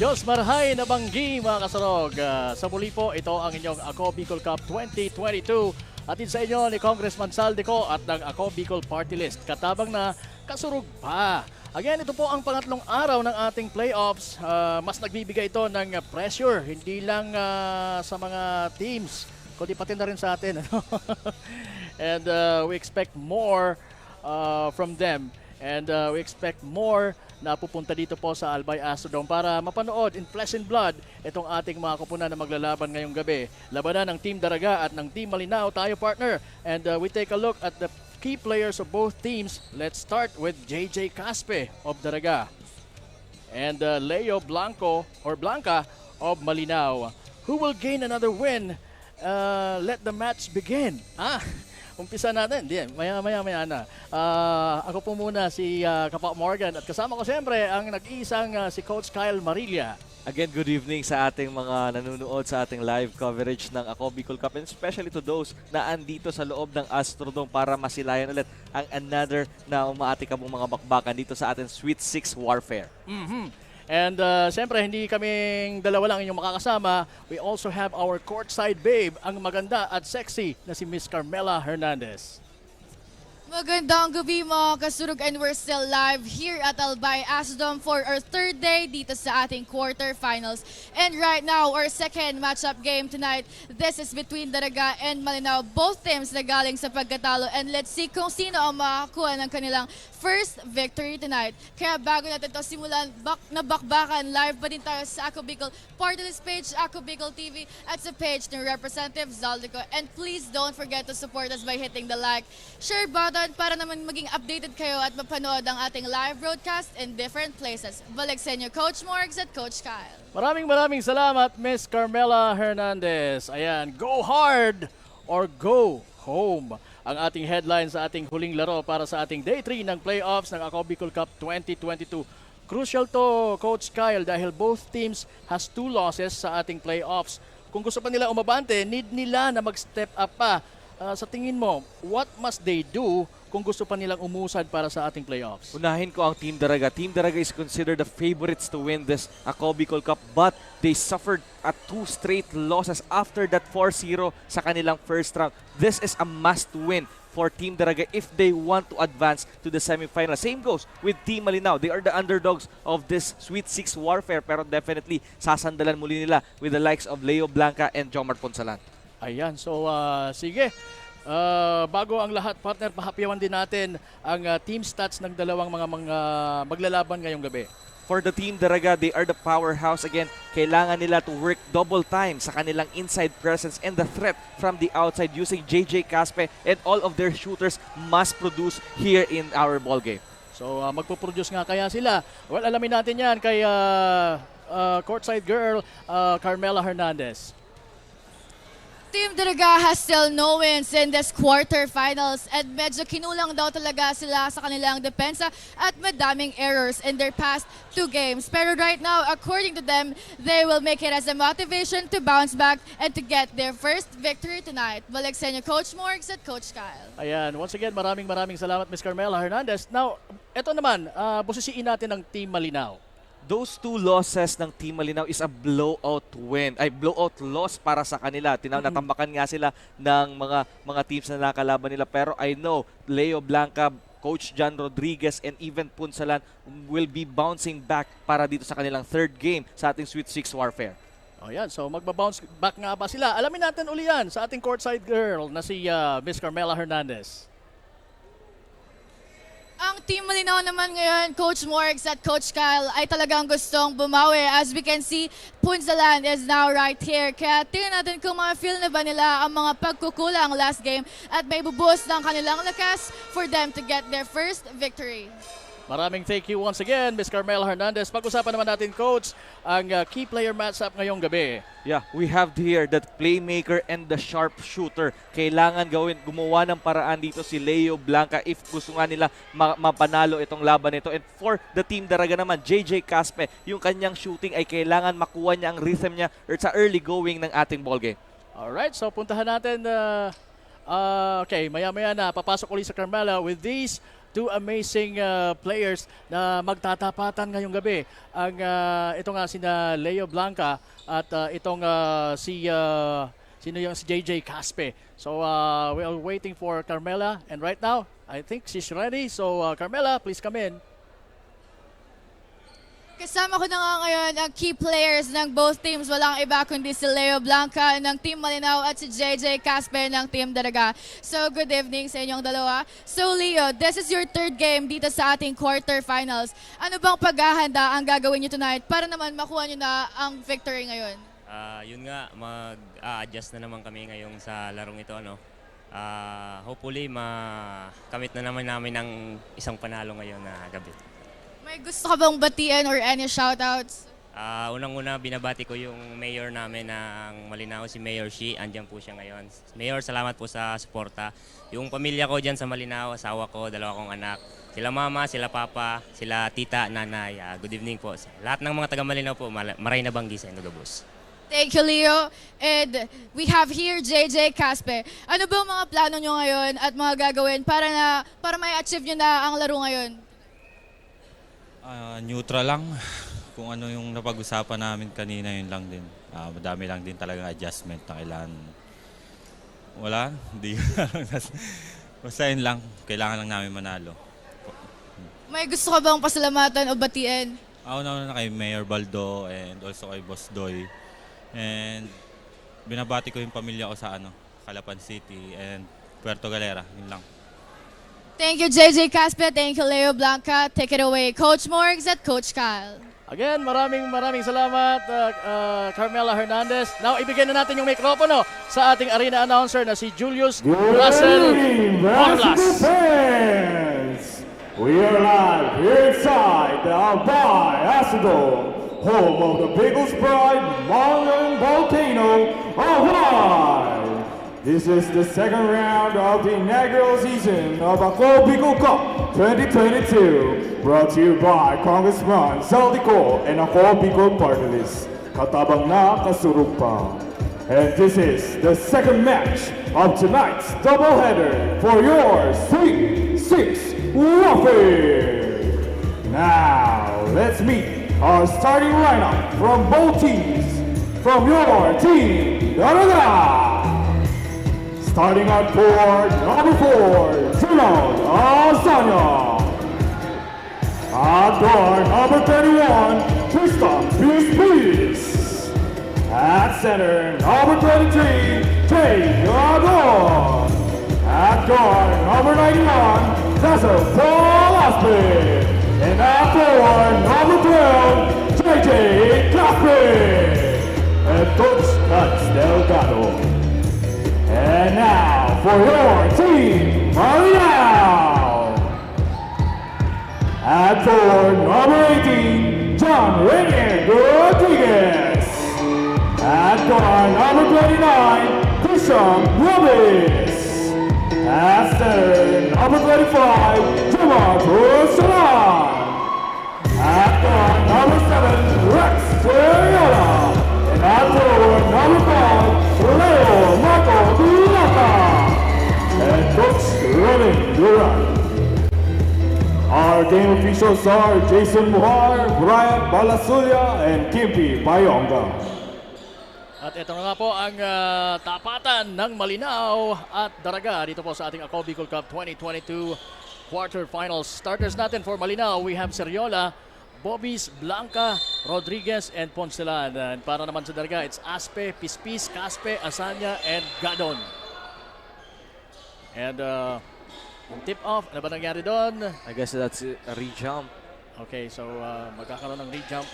Diyos marhay na banggi mga kasarog. Sa muli po, ito ang inyong Ako Bicol Cup 2022. Atid sa inyo ni Congressman Saldico at ng Ako Bicol Party List. Katabang na kasurog pa. Again, ito po ang pangatlong araw ng ating playoffs. Mas nagbibigay ito ng pressure, hindi lang sa mga teams, kundi pati na rin sa atin. And we expect more from them. And we expect more na pupunta dito po sa ALBAY ASTRODOME para mapanood in flesh and blood itong ating mga kupunan na maglalaban ngayong gabi. Labanan ng Team Daraga at ng Team Malinao, tayo partner. And we take a look at the key players of both teams. Let's start with JJ Caspe of Daraga and Leo Blanca of Malinao. Who will gain another win? Let the match begin. Umpisa natin. Hindi, maya na. Ako po muna si Kapa Morgan at kasama ko siyempre ang nag-iisang si Coach Kyle Marilla. Again, good evening sa ating mga nanonood sa ating live coverage ng Ako Bicol Cup and especially to those na andito sa loob ng Astrodome para masilayan ulit ang another na umaatikabong mga bakbakan dito sa ating Sweet 6 Warfare. And siyempre, hindi kaming dalawa lang inyong makakasama. We also have our courtside babe, ang maganda at sexy na si Miss Carmela Hernandez. Magandang gabi mga kasurog, and we're still live here at ALBAY ASTRODOME for our third day dito sa ating quarterfinals. And right now, our second matchup game tonight, this is between Daraga and Malinao. Both teams na galing sa pagkatalo, and let's see kung sino ang makakuha ng kanilang first victory tonight. Kaya bago natin ito simulan, bakbakan, live pa din tayo sa Ako Bicol Party List page, Ako Bicol TV, at sa page ng Representative Zaldico. And please don't forget to support us by hitting the like, share button para naman maging updated kayo at mapanood ang ating live broadcast in different places. Balik sa inyo, Coach Morgs at Coach Kyle. Maraming salamat, Miss Carmela Hernandez. Ayan, go hard or go home. Ang ating headline sa ating huling laro para sa ating Day 3 ng playoffs ng Ako Bicol Cup 2022. Crucial to, Coach Kyle, dahil both teams has 2 losses sa ating playoffs. Kung gusto pa nila umabante, need nila na mag-step up pa. Sa tingin mo, what must they do kung gusto pa nilang umusad para sa ating playoffs? Unahin ko ang Team Daraga. Team Daraga is considered the favorites to win this Ako Bicol Cup, but they suffered at 2 straight losses after that 4-0 sa kanilang first round. This is a must-win for Team Daraga if they want to advance to the semifinal. Same goes with Team Malinao. They are the underdogs of this Sweet 6 warfare, pero definitely sasandalan muli nila with the likes of Leo Blanca and Jomar Ponsalan. Ayan, so sige. Bago ang lahat, partner, pahapyawan din natin ang team stats ng dalawang mga maglalaban ngayong gabi. For the Team Daraga, they are the powerhouse again. Kailangan nila to work double time sa kanilang inside presence and the threat from the outside using JJ Caspe, and all of their shooters must produce here in our ball game. So magpo-produce nga kaya sila. Well, alamin natin yan kay courtside girl Carmela Hernandez. Team Daraga has still no wins in this quarterfinals and medyo kinulang daw talaga sila sa kanilang depensa at madaming errors in their past 2 games. Pero right now, according to them, they will make it as a motivation to bounce back and to get their first victory tonight. Balik sa inyo, Coach Morgs at Coach Kyle. Ayan, once again, maraming salamat, Ms. Carmela Hernandez. Now, eto naman, busisiin natin ng Team Malinao. Those 2 losses ng Team Malinao is a blowout loss para sa kanila. Natambakan nga sila ng mga teams na nakalaban nila, pero I know Leo Blanca, Coach John Rodriguez, and even Punsalan will be bouncing back para dito sa kanilang 3rd game sa ating Sweet 6 warfare. O yan, so magbabounce back nga ba sila? Alamin natin uli yan sa ating courtside girl na si Ms. Carmela Hernandez. Ang Team Malinao naman ngayon, Coach Morgs at Coach Kyle, ay talagang gustong bumawi. As we can see, Punsalan is now right here. Kaya tingnan natin kung ma-feel na ba nila ang mga pagkukulang last game at may buboost ng kanilang lakas for them to get their first victory. Maraming thank you once again, Ms. Carmela Hernandez. Pag-usapan naman natin, Coach, ang key player matchup ngayong gabi. Yeah, we have here that playmaker and the sharpshooter. Kailangan gumawa ng paraan dito si Leo Blanca if gusto nga nila mapanalo itong laban nito. And for the Team Daraga naman, JJ Caspe, yung kanyang shooting ay kailangan makuha niya ang rhythm niya sa early going ng ating ball game. Alright, so puntahan natin. Okay, maya-maya na papasok ulit sa Carmela with these 2 amazing players na magtatapatan ngayong gabi. Ang ito nga sina Leo Blanca at itong si JJ Caspe. So we are waiting for Carmela, and right now I think she's ready. So Carmela, please come in. Kasama ko na nga ngayon ang key players ng both teams. Walang iba kundi si Leo Blanca ng Team Malinao at si JJ Caspe ng Team Daraga. So good evening sa inyong dalawa. So Leo, this is your 3rd game dito sa ating quarterfinals. Ano bang paghahanda ang gagawin niyo tonight para naman makuha niyo na ang victory ngayon? Yun nga, mag-a-adjust na naman kami ngayong sa larong ito. Hopefully, makamit na naman namin ang isang panalo ngayon na gabi. May gusto ka bang batiin or any shoutouts? Unang-una, binabati ko yung mayor namin ng Malinao, si Mayor Shi. Andiyan po siya ngayon. Mayor, salamat po sa suporta. Yung pamilya ko dyan sa Malinao, asawa ko, 2 kong anak. Sila mama, sila papa, sila tita, nanay. Good evening po. Lahat ng mga taga Malinao po, maray na banggi sa Inugabos. Thank you, Leo. And we have here JJ Caspe. Ano bang mga plano nyo ngayon at mga gagawin para may achieve nyo na ang laro ngayon? Neutral lang. Kung ano yung napag-usapan namin kanina, yun lang din. Madami lang din talagang adjustment na kailangan. Wala, hindi. Basta yun lang, kailangan lang namin manalo. May gusto ka bang pasalamatan o batiin? Una na kay Mayor Baldo and also kay Boss Doy. And binabati ko yung pamilya ko sa Calapan City and Puerto Galera. Yun lang. Thank you, JJ Caspe. Thank you, Leo Blanca. Take it away, Coach Morgs at Coach Kyle. Again, maraming salamat, Carmela Hernandez. Now, ibigyan na natin yung mikropono sa ating arena announcer na si Julius Russell Morlas. We are live here inside the ALBAY ASTRODOME, home of the Bicol Pride Mountain Volcano, ALBAY. This is the 2nd round of the inaugural season of Ako Bicol Cup 2022, brought to you by Congressman Saldico and Ako Bicol Party List. Katabang na, kasurug pa. And this is the second match of tonight's doubleheader for your Sweet 6 warfare. Now, let's meet our starting lineup from both teams. From your team, DARAGA. Starting at 4, number 4, Timon Asanya. At guard, number 31, Tristan Peace. At center, number 23, Jay Gardon. At guard, number 91, Cesar Paul Aspe. And at forward, number 12, JJ Casper. And Coach Nuts Delgado. And now for your team, MALINAO. At forward, number 18, John Renier Rodriguez. At guard, number 29, Christian Robles. At center, number 25, Jamar Brusalan. At guard, number 7, Rex Teriola. And at forward, number 5, Leo Marco Dulata. And Coach Robin Duran. Our game officials are Jason Muhar, Brian Balasulia, and Kimpi Bayonga. At ito na nga po ang tapatan ng Malinao at Daraga dito po sa ating Ako Bicol Cup 2022 quarterfinals. Starters natin for Malinao, we have Seriola, Bobis, Blanca, Rodriguez, and Poncelan. And para naman sa Daraga, it's Aspe, Pispis, Caspe, Asanya, and Gadon. And yung tip-off, ano ba nangyari doon? I guess that's a re-jump. Okay, so magkakaroon ng re-jump.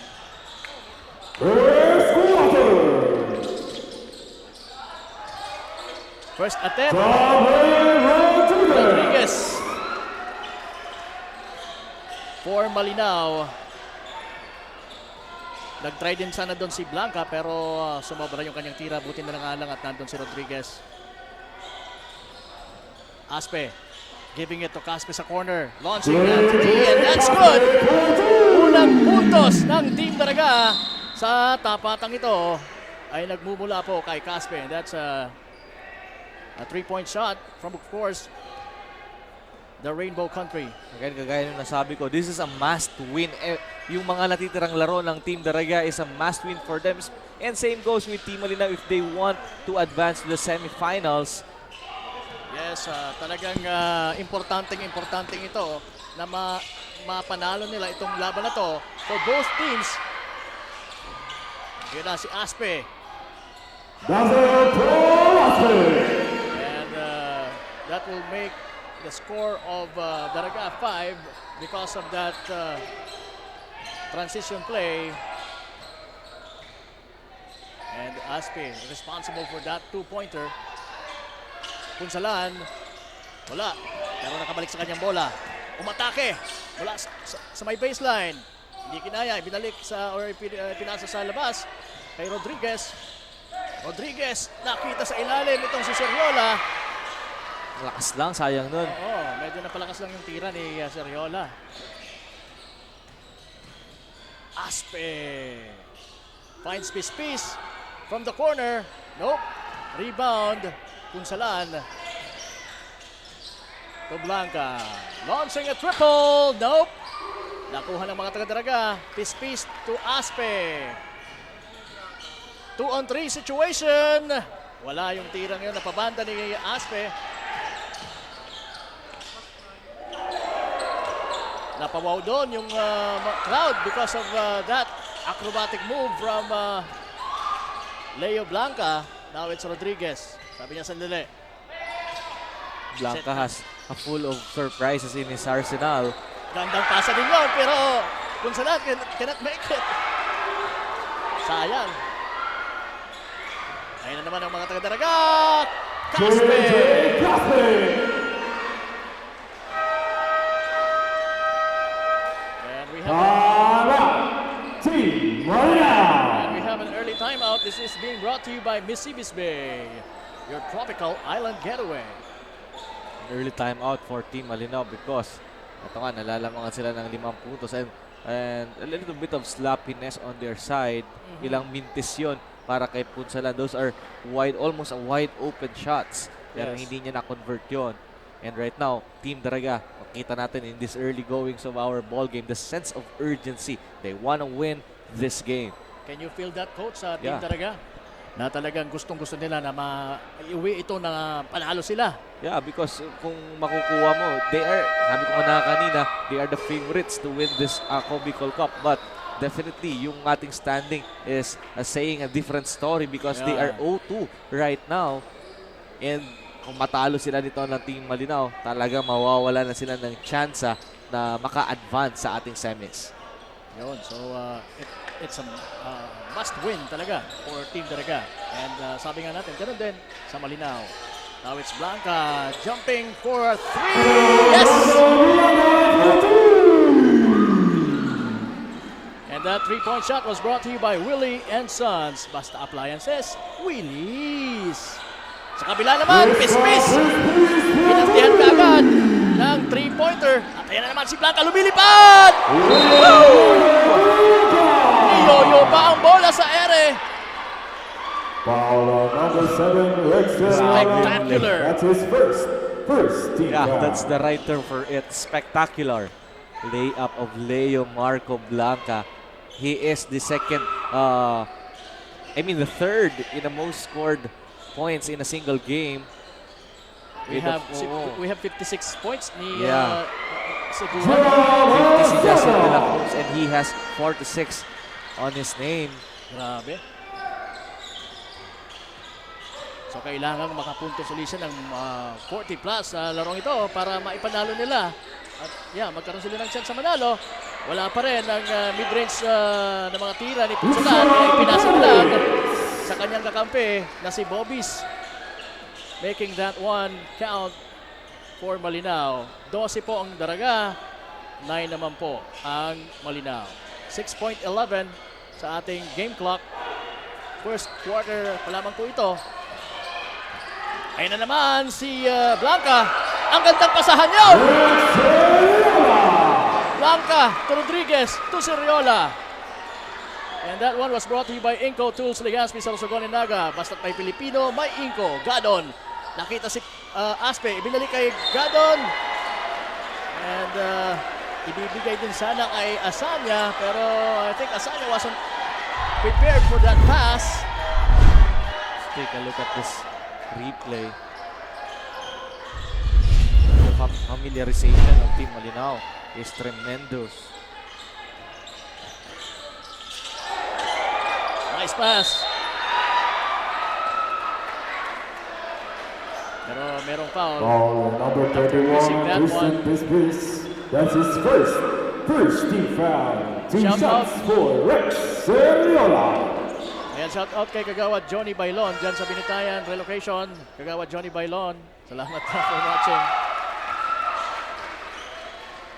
First quarter. First attempt, Rodriguez. Rodriguez. For Malinao. Nag-try din sana doon si Blanca pero sumobra yung kanyang tira. Buti na lang at nandun si Rodriguez. Aspe. Giving it to Caspe sa corner. Launching at 3 and that's good. Unang puntos ng Team Daraga sa tapatang ito ay nagmumula po kay Caspe. That's a 3-point shot from, of course, the Rainbow Country. Again, kagaya nung nasabi ko, this is a must-win. Yung mga natitirang laro ng Team Daraga is a must-win for them. And same goes with Team Malinao if they want to advance to the semifinals. Yes, talagang importanteng ito na mapanalo nila itong laban na to for both teams. Yun na si Aspe. And that will make the score of Daraga 5 because of that transition play. And Aspe responsible for that 2-pointer. Punsalan, wala. Pero nakabalik sa kanyang bola. Umatake. Wala sa may baseline. Hindi kinaya. Ibinalik pinasa sa labas kay Rodriguez. Rodriguez, nakita sa ilalim itong si Seriola. Lakas lang, sayang nun. Oo, medyo napalakas lang yung tira ni Seriola. Aspe. Finds Pispis from the corner. Nope. Rebound. Punsalan to Blanca. Launching a triple. Nope. Nakuha ng mga taga-Daraga. Pispis to Aspe. 2-on-3 situation. Wala yung tirang yun. Napabanda ni Aspe. Napawaw doon yung crowd because of that acrobatic move from Leo Blanca. Now it's Rodriguez. Sabi niya sandali. Blanca has a full of surprises in his arsenal. Gandang pasa din yun, pero Punsalan cannot make it. Sayang. Ayun na naman ang mga taga-Daraga. Caspe! And we have an early timeout. This is being brought to you by Mississippi Bay, your tropical island getaway. Early timeout for Team Malinao because ito nga, nalalamangan sila ng 5 puntos and a little bit of sloppiness on their side. Ilang mintis yun para kay Punsalan. Those are almost wide open shots. Pero Yes. hindi niya na-convert yon. And right now, Team Daraga, makita natin in this early goings of our ball game, the sense of urgency. They want to win this game. Can you feel that, coach, sa Team Yeah. Daraga? Na talagang gustong-gusto nila na maiuwi ito na panalo sila. Yeah, because kung makukuha mo, they are, sabi ko nga kanina, they are the favorites to win this Bicol Cup. But definitely, yung ating standing is saying a different story because they are 0-2 right now. And kung matalo sila nito ng Team Malinaw, talaga mawawala na sila ng tsansa na maka-advance sa ating semis. Yun, so it's a must win talaga for Team Daraga. And sabi nga natin, ganun din sa Malinao. Now it's Blanca jumping for 3. Yes! And that 3-point shot was brought to you by Willie and Sons. Basta Appliances, Willie's. Sa kabila naman, Pispis. Pinastihan ka agad ng 3-pointer. At ayan na naman si Blanca, lumilipad! Niyoyo pa ang bola sa ere. Foul on number 7, Rex Spectacular. That's his first team Yeah, foul. that's the right term for it. Spectacular. Layup of Leo Marco Blanca. He is the the third in the most scored points in a single game. We have 56 points ni Yeah. Segura. 50 si Justin De La Cruz and he has 46 on his name. Grabe. So kailangan makapuntos ulit siya ng 40 plus sa larong ito para maipanalo nila. At magkaroon sila ng chance sa manalo. Wala pa rin ang mid-range na mga tira ni Punsalan. Kaya ipinasa lang sa kanyang kakampi na si Bobis. Making that one count for Malinao. 12 po ang Daraga, 9 naman po ang Malinao. 6.11 sa ating game clock. First quarter pa lamang po ito. Ayun na naman si Blanca. Ang gandang pasahan yun! Blanca to Rodriguez to Seriola. And that one was brought to you by Inco Tools Legazpi sa Sorsogon and Naga. Basta't may Pilipino, may Inco. Gadon. Nakita si Aspe. Ibinalik kay Gadon. And ibibigay din sana kay Asanya. Pero I think Asanya wasn't prepared for that pass. Let's take a look at this replay. The familiarization of Team Malinao is tremendous. Nice pass. Pero merong foul. Foul on number Missing 31, that Christian one. Pispis. That's his first team foul. 2 Shout shots out. for Rex Seriola. Ayan, shout out kay Kagawad Johnny Bailon dyan sa Binitayan Relocation. Kagawad Johnny Bailon, salamat for watching.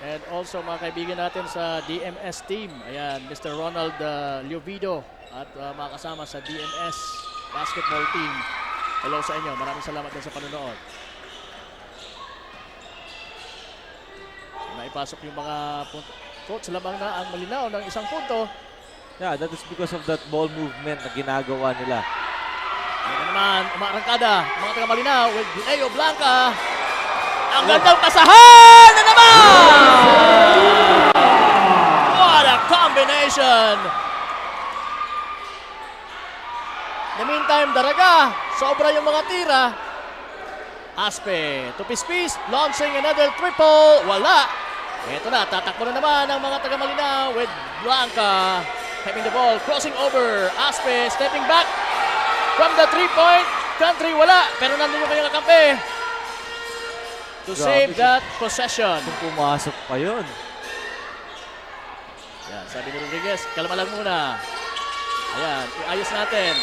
And also mga kaibigan natin sa DMS team. Ayan, Mr. Ronald Liovido at mga kasama sa DMS basketball team. Hello sa inyo. Maraming salamat din sa panonood. So, naipasok yung mga punto. Coach, lamang na ang Malinao ng isang punto. Yeah, that is because of that ball movement na ginagawa nila. Ayan naman, umaarangkada. Mga taga Malinao with Leo Blanca. Ang gandang pasahan na naman! What a combination! In the meantime, Daraga, sobra yung mga tira. Aspe, to Pispis, launching another triple. Wala. Ito na, tatakbo na naman ang mga taga Malinao with Blanca. Having the ball, crossing over. Aspe, stepping back from the 3-point. Country, wala. Pero nandun yung kanyang kakampi to save that possession. Kung pumasok pa yun. Yan, sabi ni Rodriguez, kalma lang muna. Ayan, iayos natin.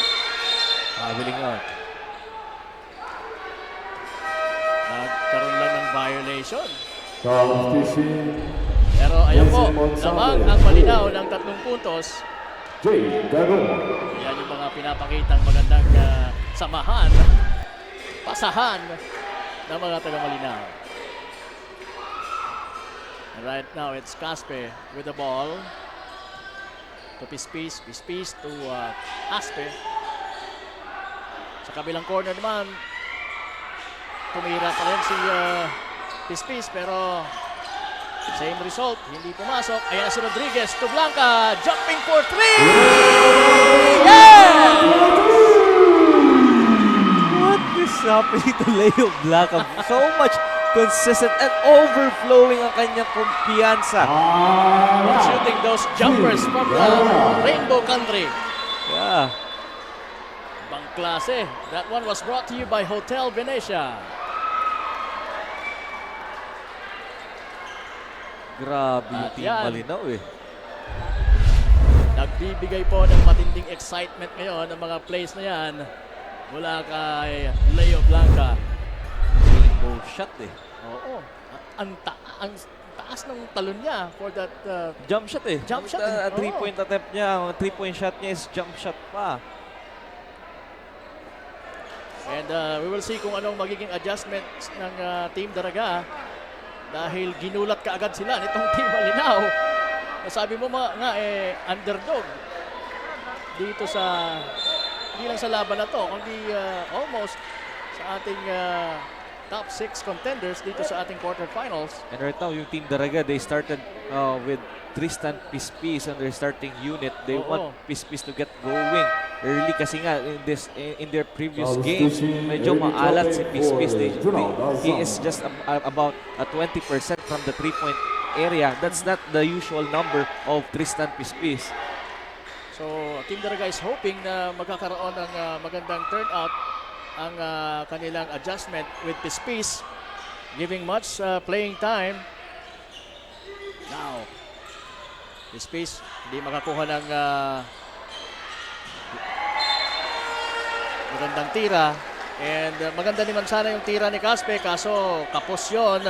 Mabiling yun. Nagkaroon lang ng violation. Foul fishing. Pero ayan po, Gonzalez. lamang ang Malinao ng 3 puntos. Jay Gadon. Yan yung mga pinapakitang magandang samahan, pasahan ng mga taga Malinao. And right now, it's Caspe with the ball. To Pispis to Aspe. Sa kabilang corner naman, tumira pa rin si Pispis pero same result, hindi pumasok. Ayan na si Rodriguez to Blanca, jumping for 3! Yeah! What is happening to Leo Blanca? So much consistent and overflowing ang kanyang kumpiyansa. Shooting those jumpers from the Rainbow Country. Yeah. Bang klase. That one was brought to you by Hotel Venetia. Grabe yung At Team yan. Malinaw eh. Nagbibigay po ng matinding excitement ngayon ang mga plays na yan mula kay Leo Blanca. Rainbow shot eh. Oo. Ang taas ng talon niya for that Jump shot eh. Jump shot Ang, eh. Oo. 3-point attempt niya, 3-point shot niya is jump shot pa. and we will see kung anong magiging adjustments ng Team Daraga dahil ginulat kaagad sila nitong Team Malinaw. Sabi mo nga underdog dito sa hindi lang sa laban na to kundi almost sa ating top 6 contenders dito sa ating quarterfinals. And right now, yung Team Daraga, they started with Tristan Pispis on their starting unit. They Oo. want Pispis to get going early kasi nga in their previous games, medyo maalat si Pispis. He is just about 20% from the 3-point area. That's not the usual number of Tristan Pispis. So Team Daraga is hoping na magkakaroon ng magandang turnout ang kanilang adjustment with Pispis giving much playing time. Now, Pispis hindi makakuha ng magandang tira and maganda naman sana yung tira ni Caspe kaso kapos yun,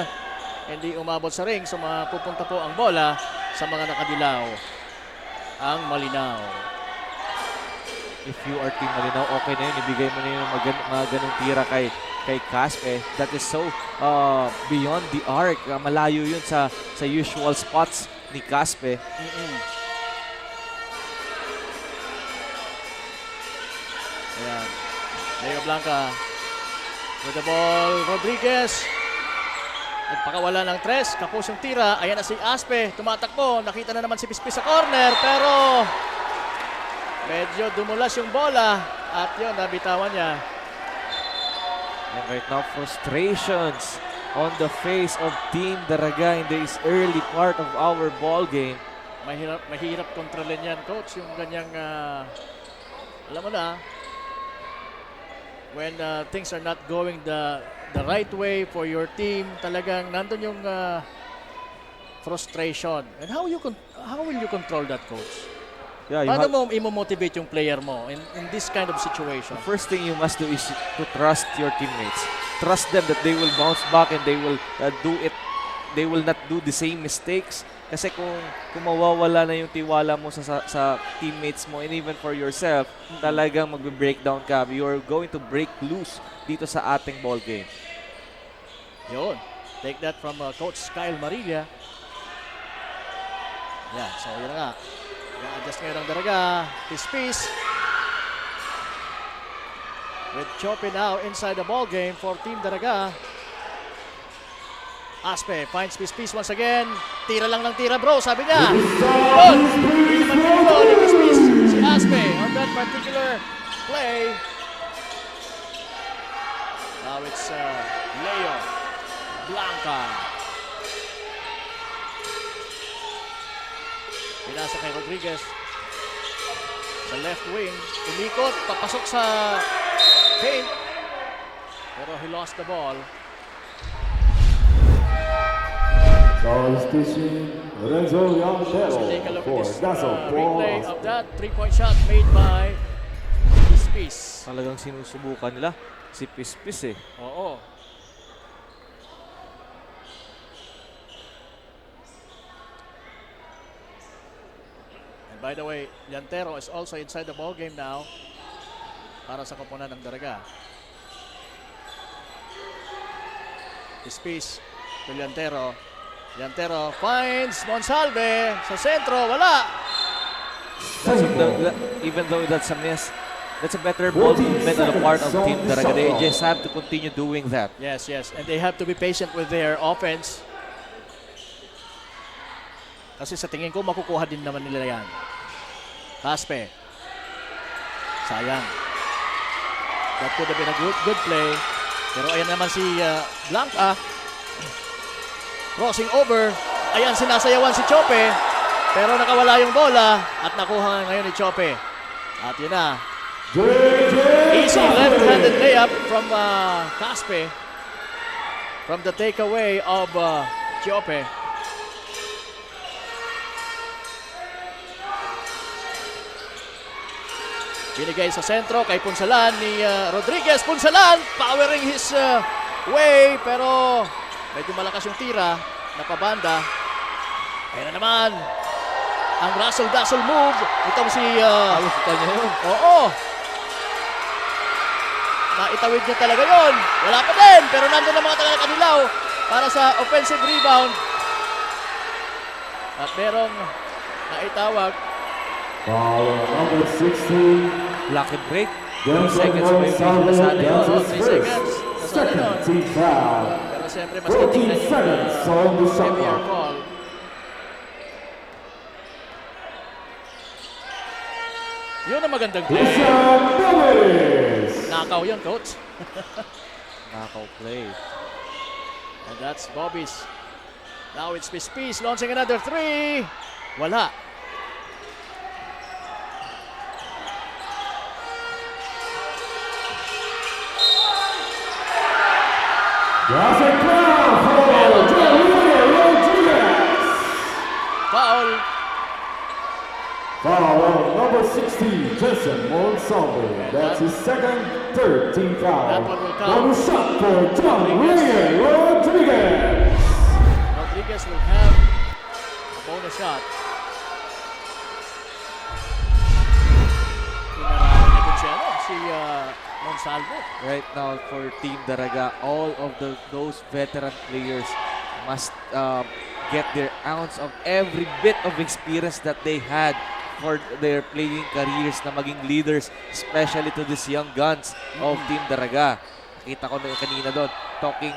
hindi umabot sa ring so mapupunta po ang bola sa mga nakadilaw ang Malinaw. If you are Team Malinaw, okay na yun. Ibigay mo na yung mga ganong tira kay Caspe. That is so beyond the arc. Malayo yun sa usual spots ni Caspe. Ayan. Leo Blanca with the ball. Rodriguez. Nagpakawala ng tres. Kapos yung tira. Ayan na si Aspe. Tumatakbo. Nakita na naman si Pispis sa corner. Pero medyo dumulas yung bola. At yun, nabitawan niya. And right now, frustrations on the face of Team Daraga in this early part of our ball game. Mahirap kontrolin yan, coach. Yung ganyang, alam mo na, when things are not going the right way for your team, talagang nandun yung frustration. And how will you control that, coach? Yeah, Paano mo imo-motivate yung player mo in this kind of situation? the first thing you must do is to trust your teammates. Trust them that they will bounce back and they will do it. They will not do the same mistakes. Kasi kung mawawala na yung tiwala mo sa teammates mo and even for yourself, talagang magbe-breakdown ka. You're going to break loose dito sa ating ball game. Yun. Take that from Coach Kyle Marilla. Yan, so yun na nga. I-adjust ngayon ang Daraga. Pispis. With Chope now inside the ball game for Team Daraga. Aspe finds Pispis once again. Tira lang ng tira, bro, sabi niya. Good! Hindi naman pinulo ni Pispis si Aspe on that particular play. Now it's Leo Blanca. Pinasa kay Rodriguez sa left wing. Umikot, papasok sa paint. Pero he lost the ball. Charles pitching, Lorenzo Let's take a look at this that's a replay ball. of that 3-point shot made by Pispis. Talagang sinusubukan nila si Pispis eh. Oo. And by the way, Llantero is also inside the ball game now para sa koponan ng Daraga. Pispis to Llantero. Llantero finds Monsalve sa sentro. Wala! Even though that's a miss, That's a better ball movement on the part of Team Daraga. They just have to continue doing that. Yes, yes. And they have to be patient with their offense. Kasi sa tingin ko, makukuha din naman nila yan. Caspe. Sayang. That could have been a good play. Pero ayan naman si Blanca. Crossing over. Ayan, sinasayawan si Chope. Pero nakawala yung bola at nakuha ngayon ni Chope. At yun na. Easy left-handed layup from Caspe. From the takeaway of Chope. Binigay sa sentro kay Punsalan ni Rodriguez. Punsalan powering his way pero medyo malakas yung tira. Napabanda. Kaya na naman ang razzle-dazzle move. Itong si... Ayos ito niya yun. Oo. Naitawid niya talaga yun. Wala pa din. Pero nandun ang mga taga-Kanilaw para sa offensive rebound. At merong naitawag. Number 16. Lucky break. 3 Then seconds from pa yung Salvo, nasali yun. Oo, that's 3 his first. seconds. Nasali Second nun. team foul. Pero siyempre mas 14 titignan yung seconds on the shot heavier clock. call. Yun ang magandang play. Ishan Lewis. Nakaw yun, coach. Knockout play. And that's Bobby's. Now it's Pispis launching another 3. Wala. That's a foul for Julian Rodriguez. Foul. Foul on number 60, Jason Monsalvo. That's his second, third team foul. That one will count. One shot for Julian Rodriguez. Rodriguez will have a bonus shot. Pinarami na dun siya, no? Si Monsalvo. Right now for Team Daraga, all of those veteran players must get their ounce of every bit of experience that they had for their playing careers na maging leaders, especially to these young guns of Team Daraga. Nakita ko na kanina doon, talking,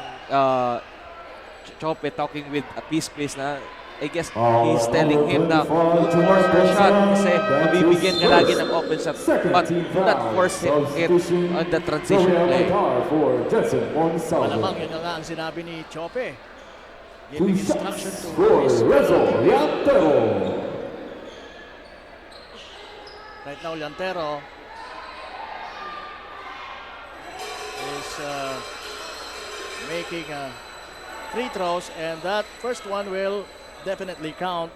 Chope talking with a peace place na I guess he's telling him na don't force the shot kasi mabibigyan ka lagi ng open shot but do not force it on the transition play. Malamang yun na nga ang sinabi ni Chope. Giving 2 instruction shots to for his Rezo Yantero. Right now, Llantero is making free throws and that first one will definitely count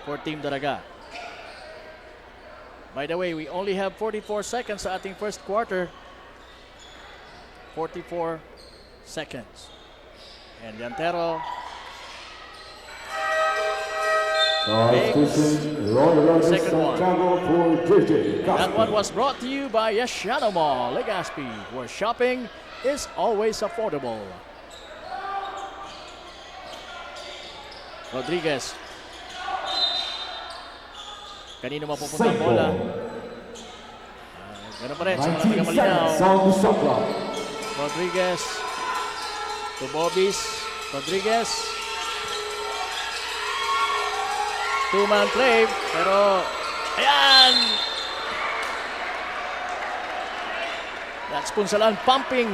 for Team Daraga. By the way, we only have 44 seconds sa ating first quarter. 44 seconds. And Llantero second one. That one was brought to you by Yashano Mall, Legazpi, where shopping is always affordable. Rodriguez. Kanino mapupunta ang bola? Ganun pa rin sa mga 19 taga-Malinaw. seconds on the shot clock. Rodriguez to Bobis. Rodriguez. Two-man play, pero ayan! That's Punsalan pumping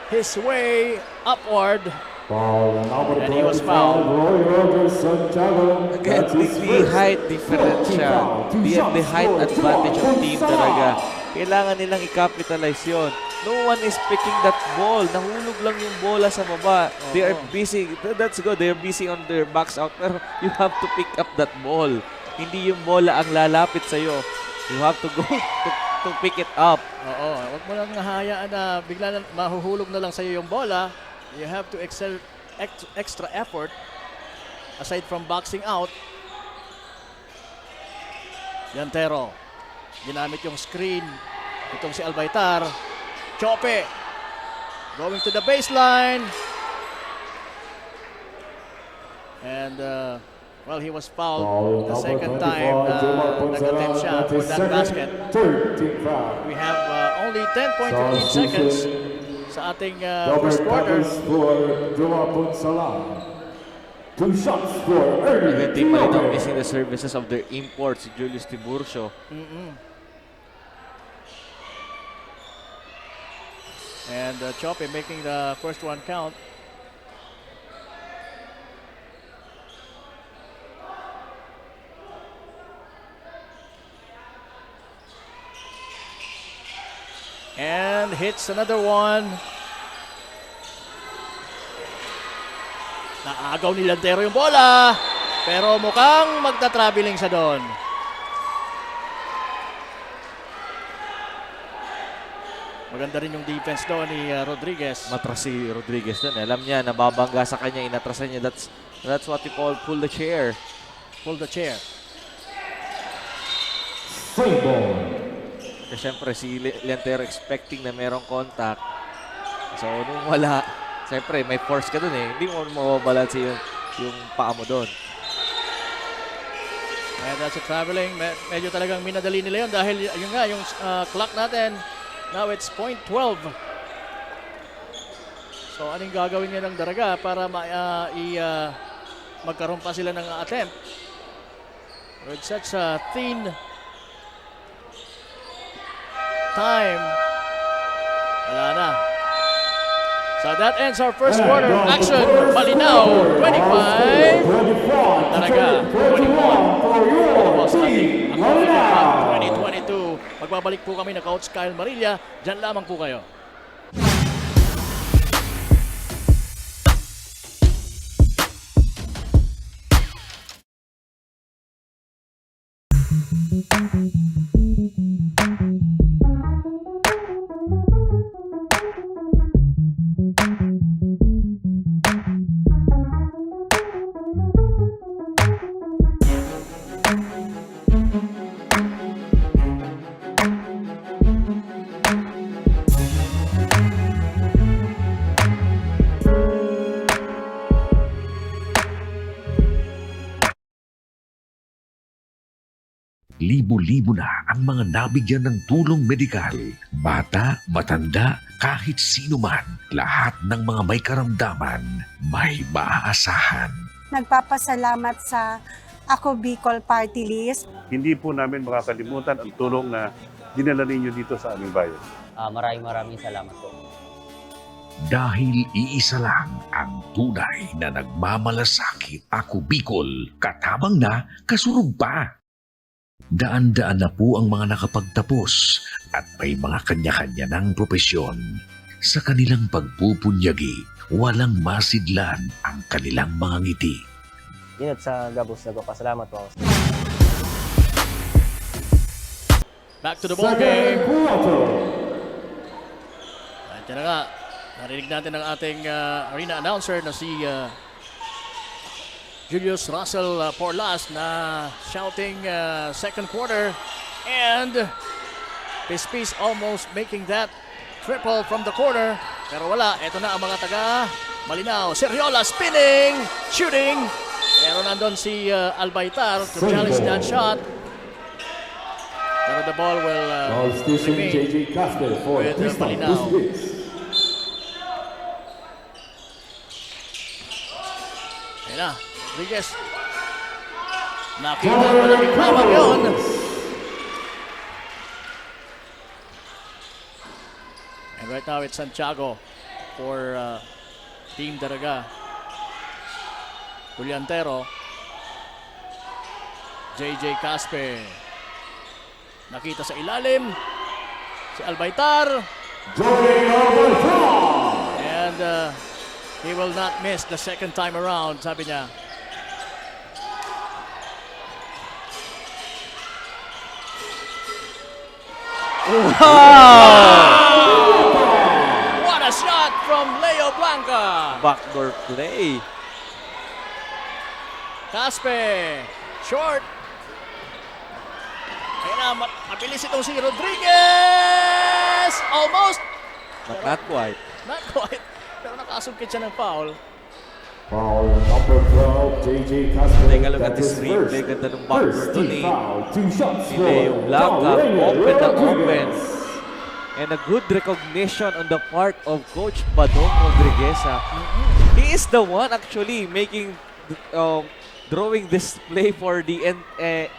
his way upward. And he was fouled. Again, the height differential, the height advantage of Team Daraga. Kailangan nilang i-capitalize yun. No one is picking that ball. Nahulog lang yung bola sa baba. They are busy. That's good. They are busy on their backs out. Pero you have to pick up that ball. Hindi yung bola ang lalapit sa'yo. You have to go to pick it up. Oo, wag mo lang hayaan na bigla na mahuhulog na lang sa'yo yung bola. You have to exert extra effort aside from boxing out. Llantero. Ginamit yung screen. Itong si Albaytar. Chope. Going to the baseline. And Well, he was fouled Foul the number second 25, time Jomar nag-attempt siya Ponsalan, at for his that basket. second, third team foul. We have only 10.15 seconds sa ating Double first quarter. covers for Jomar Ponsalan. 2 shots for Again, Ernie Team Malinaw Tinope. missing the services of their imports, si Julius Tiburcio. And Chope making the first one count. And hits another one. Naagaw ni Lantero yung bola. Pero mukhang magta-traveling siya doon. Maganda rin yung defense doon ni Rodriguez. Matras si Rodriguez doon. Alam niya, nababangga sa kanya, inatrasan niya. That's what you call pull the chair. Pull the chair. Same ball. Kasi syempre si Lentero expecting na merong contact. So nung wala, syempre may force ka dun eh. Hindi mo mababalansi yung paa mo dun. And that's a traveling. Medyo talagang minadali nila yun dahil yun nga, yung clock natin, now it's .12. So anong gagawin niya ng Daraga para magkaroon pa sila ng attempt? With such a thin time. Wala na. So that ends our first quarter action. Malinaw, 25. Daraga, 21. Sa ating ACOBICOL Cup 2022. Magbabalik po kami na Coach Kyle Marilla. Diyan lamang po kayo. Libo-libo na ang mga nabigyan ng tulong medikal. Bata, matanda, kahit sino man, lahat ng mga may karamdaman, may maaasahan. Nagpapasalamat sa Ako Bicol Party List. Hindi po namin makakalimutan ang tulong na dinala ninyo dito sa aming bayan. Maraming salamat po. Dahil iisa lang ang tunay na nagmamalasakit. Ako Bicol, katabang na, kasurog pa. Daan-daan na po ang mga nakapagtapos at may mga kanya-kanya ng propesyon. Sa kanilang pagpupunyagi, walang masidlan ang kanilang mga ngiti. Yun at sa Gabos, nagpapasalamat po ako. Back to the ball game. Second quarter. At yan na nga, narinig natin ang ating arena announcer na si Julius Russell Porlas na shouting second quarter, and Pispis almost making that triple from the corner, pero wala. Ito na ang mga taga Malinaw. Seriola spinning, shooting, pero nandun si ALBAY to challenge that shot, pero the ball will Ball station remain JJ Casper for with Crystal Malinaw. Pispis. Ayan na, Rodriguez. Nakita mo na yung lamang yun. And right now it's Santiago for Team Daraga. Juliantero. JJ Caspe. Nakita sa ilalim. Si Albaytar. And he will not miss the second time around, sabi niya. What a shot from Leo Blanca! Backdoor play. Caspe, short. Kaya na, mabilis itong si Rodriguez! Almost! But not quite. Not quite. Pero nakasungkit siya ng foul. Foul number 12, JJ Casper. Take a look at That's this his replay. first. Ganda ng backboard First dun team eh. foul. 2 shots Si for Leo Blanca, Raul open na open. Rodriguez. And a good recognition on the part of Coach Badong Rodriguez. He is the one actually making, drawing this play for the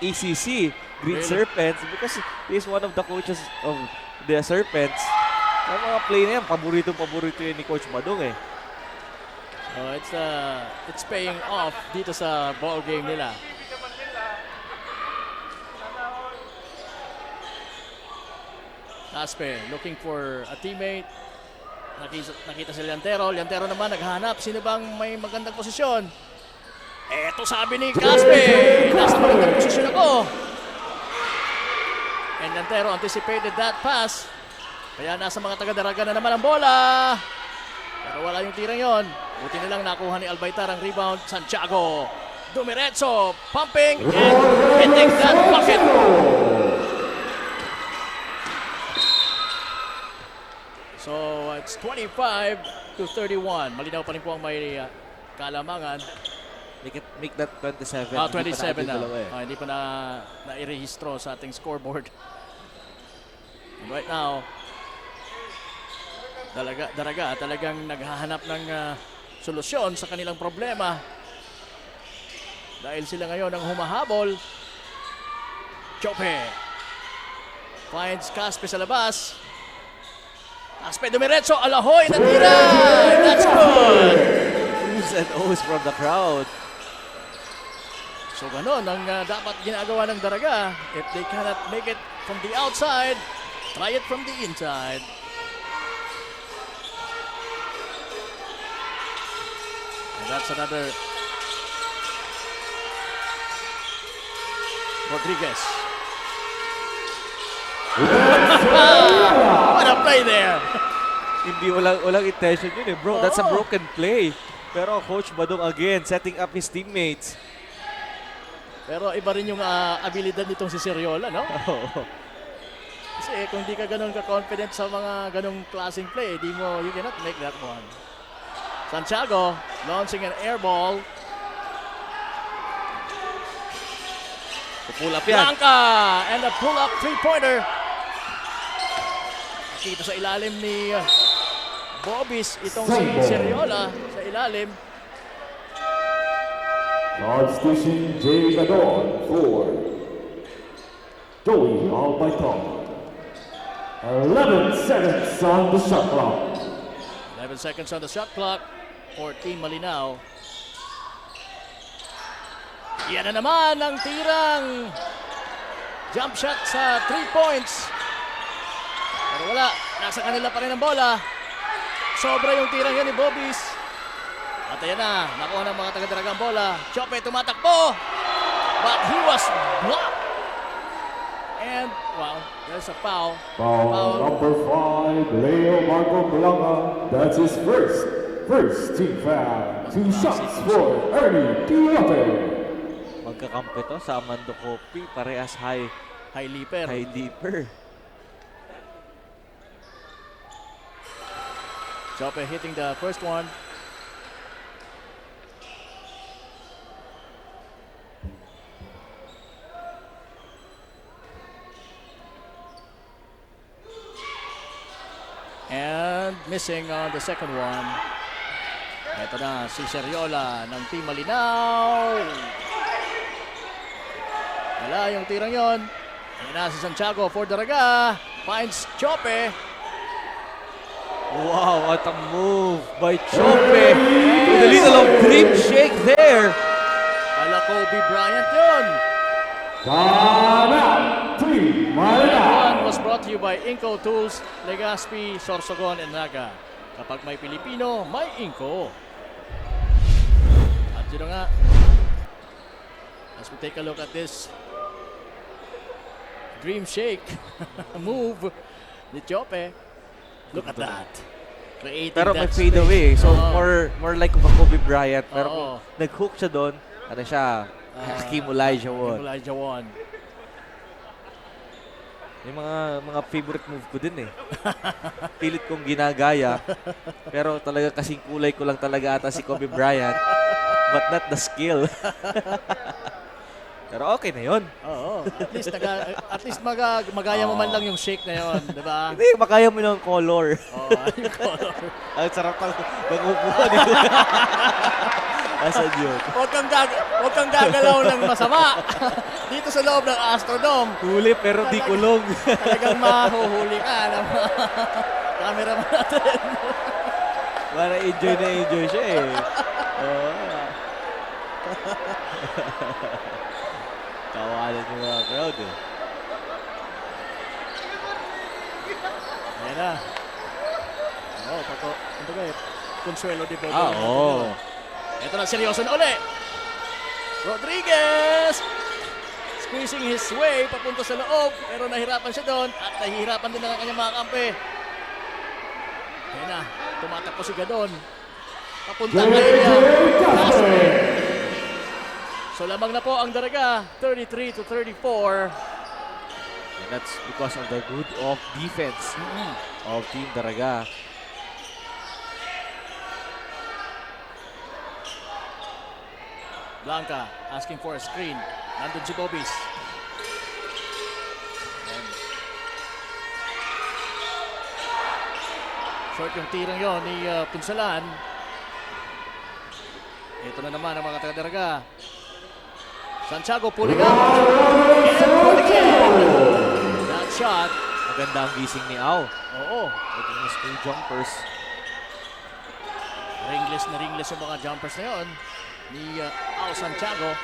ECC Green Really? Serpents because he is one of the coaches of the Serpents. Ang mga play na yan, paborito yun ni Coach Badong eh. It's paying off dito sa ball game nila. Casper looking for a teammate. Nakita si Liantero. Liantero naman naghahanap. Sino bang may magandang posisyon? Eto sabi ni Casper. Nasa magandang posisyon ako. And Liantero anticipated that pass. Kaya nasa mga taga-Daraga na naman ang bola. Pero wala yung tirang yon. Buti nilang nakuha ni Albaytar ang rebound. Santiago dumiretso, pumping, and hitting that bucket. So it's 25-31. Malinaw pa rin po ang may kalamangan. Make that 27. Ah, Hindi pa 27 na. dalawa eh. Hindi pa na-irehistro sa ating scoreboard. And right now, Daraga talagang naghahanap ng solusyon sa kanilang problema. Dahil sila ngayon ang humahabol. Chope finds Caspe sa labas. Caspe dumiretso, Alahoy na tira! That's good! Oohs and ohs from the crowd. So ganon ang dapat ginagawa ng Daraga. If they cannot make it from the outside, try it from the inside. And that's another Rodriguez. What a play there! Hindi walang intention yun eh, bro. That's a broken play. Pero Coach Badong again setting up his teammates. Pero iba rin yung abilidad nitong si Seriola, no? Kasi kung di ka ganun ka-confident sa mga ganung klaseng play, you cannot make that one. Santiago launching an air ball. Pull up yan. Blanca and a pull-up three-pointer. Nakita sa ilalim ni Bobis itong si Seriola sa ilalim. Guard station J. Gadon for Joey Albayton. 11 seconds on the shot clock. 11 seconds on the shot clock for Team Malinao. Yan na naman ang tirang jump shot sa 3 points. Pero wala, nasa kanila pa rin ang bola. Sobra yung tirang yan ni Bobis. At ayan na, nakuha ng mga taga-Daragang bola. Chope tumatakbo, but he was blocked. And, wow, there's a foul. Foul number 5, Leo Marco Blanca. That's his first team foul. 2 shots for Ernie Quiote. Magkakampi to sa Amando Coffee. Parehas high leaper. Chope hitting the first one. And missing on the second one. Ito na si Seriola ng Team Malinao. Wala yung tirang yon. Ayan na si Santiago for Daraga. Finds Chope. Wow, what a move by Chope. With a little of dream shake there. Ala Kobe Bryant yun. Timeout, Team Malinao. One was brought to you by Inco Tools, Legazpi, Sorsogon, and Naga. Kapag may Pilipino, may Inco. At yun na nga, as we take a look at this dream shake move ni Chope. Look at that. Creating Pero may that fade space. away. So Oo. more like of a Kobe Bryant. Pero Oo. kung nag-hook siya doon, ano siya, Hakeem Olajuwon. Elijah Won. Yung mga favorite move ko din eh. Pilit kong ginagaya. Pero talaga kasing kulay ko lang talaga ata si Kobe Bryant. But not the skill. Pero okay na yun. Oo, at least magaya mo man lang yung shake na yun, di ba? Hindi, makaya mo ng color. Oo, yung color. Ang sarap ng mag-upuan dito. Asa yun? Huwag kang gagalaw ng masama. Dito sa loob ng Astrodome. Huli pero di kulong. Talagang mahuhuli ka ng cameraman natin. Para enjoy na enjoy siya eh. Oo. Tawanan yung mga crowd eh. Ayan na. Oo, Consuelo de Bobo. Oo. Ito na, seryoso na uli. Rodriguez! Squeezing his way papunta sa loob, pero nahirapan siya doon at nahihirapan din ang kanyang mga kampe. Ayan na, tumatakbo si Gadon. Papunta kay Castro. So lamang na po ang Daraga, 33-34. And that's because of the good of defense of Team Daraga. Blanca asking for a screen. Nandun si Bobis. And short yung tirang yon ni Punsalan. Ito na naman ang mga taga-Daraga. Santiago pulling up. And for the kill. That shot. Maganda ang gising ni Au. Oo. Looking his two jumpers. Ringless na ringless yung mga jumpers na yon ni Au Santiago.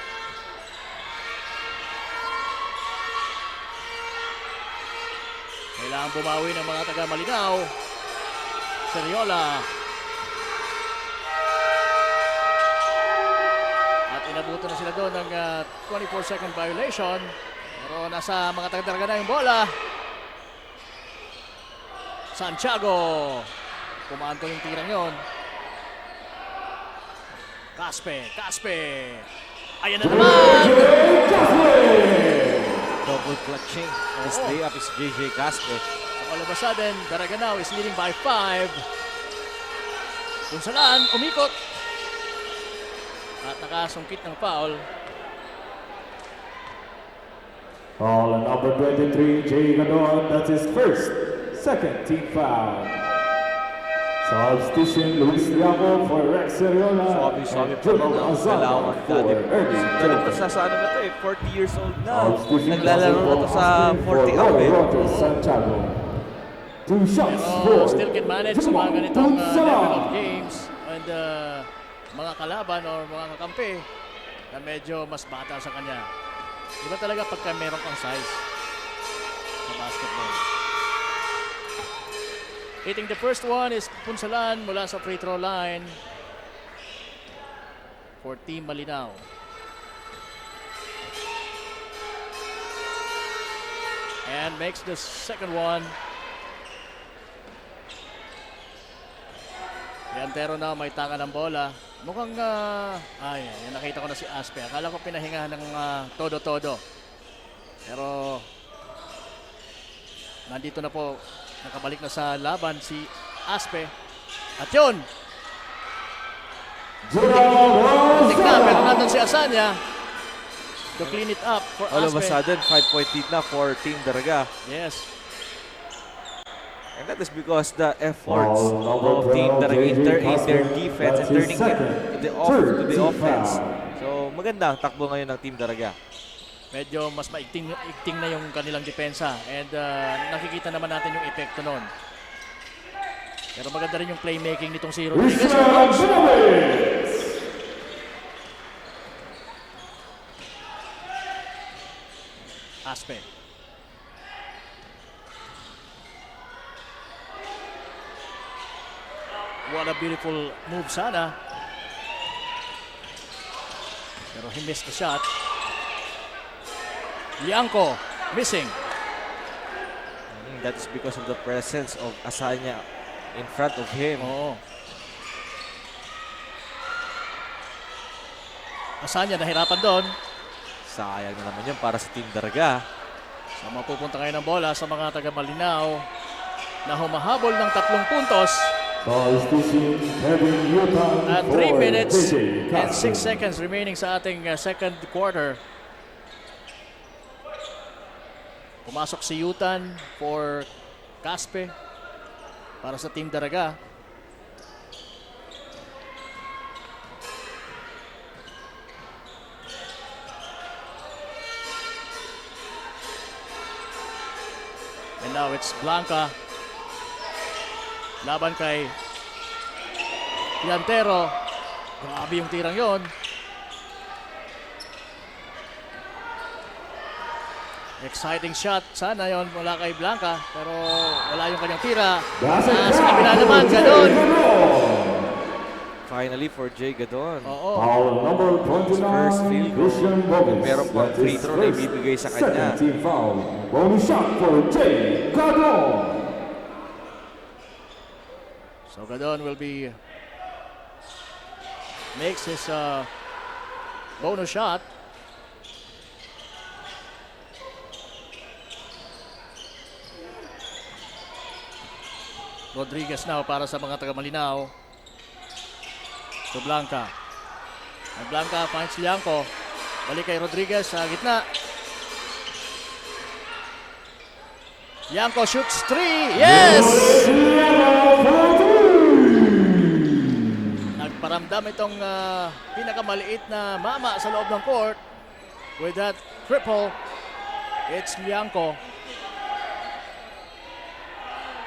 Kailangan bumawi ng mga taga Malinaw. Seriola. At inabuto na sila doon ng 24-second violation. Pero nasa mga taga-Daraga na yung bola. Santiago. Pumaanto yung tirang yon. Caspe. Ayan na naman! Double clutching. His layup is JJ Caspe. So all of a sudden, Daraga now is leading by 5. Punsalan, umikot. At nakasungkit ng foul. Foul on number 23, Jay Gadon. That's his second team foul. Substitution, Luis Liaco for Rex Seriola. Sabi and pa Joe ng Azar Kalawan for dati. Ernie Nalito Johnson. sa ano na to eh, 40 years old na. Substitution, Naglalaro na to sa 40 for up Roy eh. Rogers Santiago. 2 shots Pero for still can manage sa mga ganitong level of games. And mga kalaban or mga kakampi na medyo mas bata sa kanya. Iba talaga pagka meron kang size sa basketball. Hitting the first one is Punsalan mula sa free throw line for Team Malinao. And makes the second one. Yantero na may tanga ng bola. Mukhang, yan, nakita ko na si Aspe. Akala ko pinahinga ng todo-todo. Pero, nandito na po, nakabalik na sa laban si Aspe. At yun! Tingnan na, pero nandun si Asanya to clean it up for All of a Aspe. sudden, 5-point lead na for Team Daraga. Yes. And that is because the efforts of Team Daraga in their defense and turning it to the offense. So maganda ang takbo ngayon ng Team Daraga. Medyo mas maigting na yung kanilang depensa and nakikita naman natin yung epekto nun. Pero maganda rin yung playmaking nitong si Rodriguez. Aspe. What a beautiful move sana. Pero he missed the shot. Liangco missing. That's because of the presence of Asanya in front of him. Oo. Asanya nahirapan doon. Sayang na naman yun para sa Team Daraga. So mapupunta ngayon ng bola sa mga taga Malinao na humahabol ng 3 puntos at 3 minutes and 6 seconds remaining sa ating second quarter. Pumasok si Yutan for Caspe para sa Team Daraga. And now it's Blanca. Laban kay Piantero. Grabe yung tirang yon. Exciting shot. Sana yon mula kay Blanca. Pero wala yung kanyang tira. Sa kabila naman, ganun. Finally for Jay Gadon. Oo. Foul number 29, First field goal. Christian Bogus. Meron pang That's free his throw na first. ibibigay sa kanya. Second team foul. Bonus shot for Jay Gadon. So Gadon will be makes his bonus shot. Rodriguez now para sa mga taga Malinao. To Blanca. And Blanca finds Lianco. Balik kay Rodriguez sa gitna. Lianco shoots 3. Yes! Nagparamdam itong pinakamaliit na mama sa loob ng court. With that triple, it's Lianco.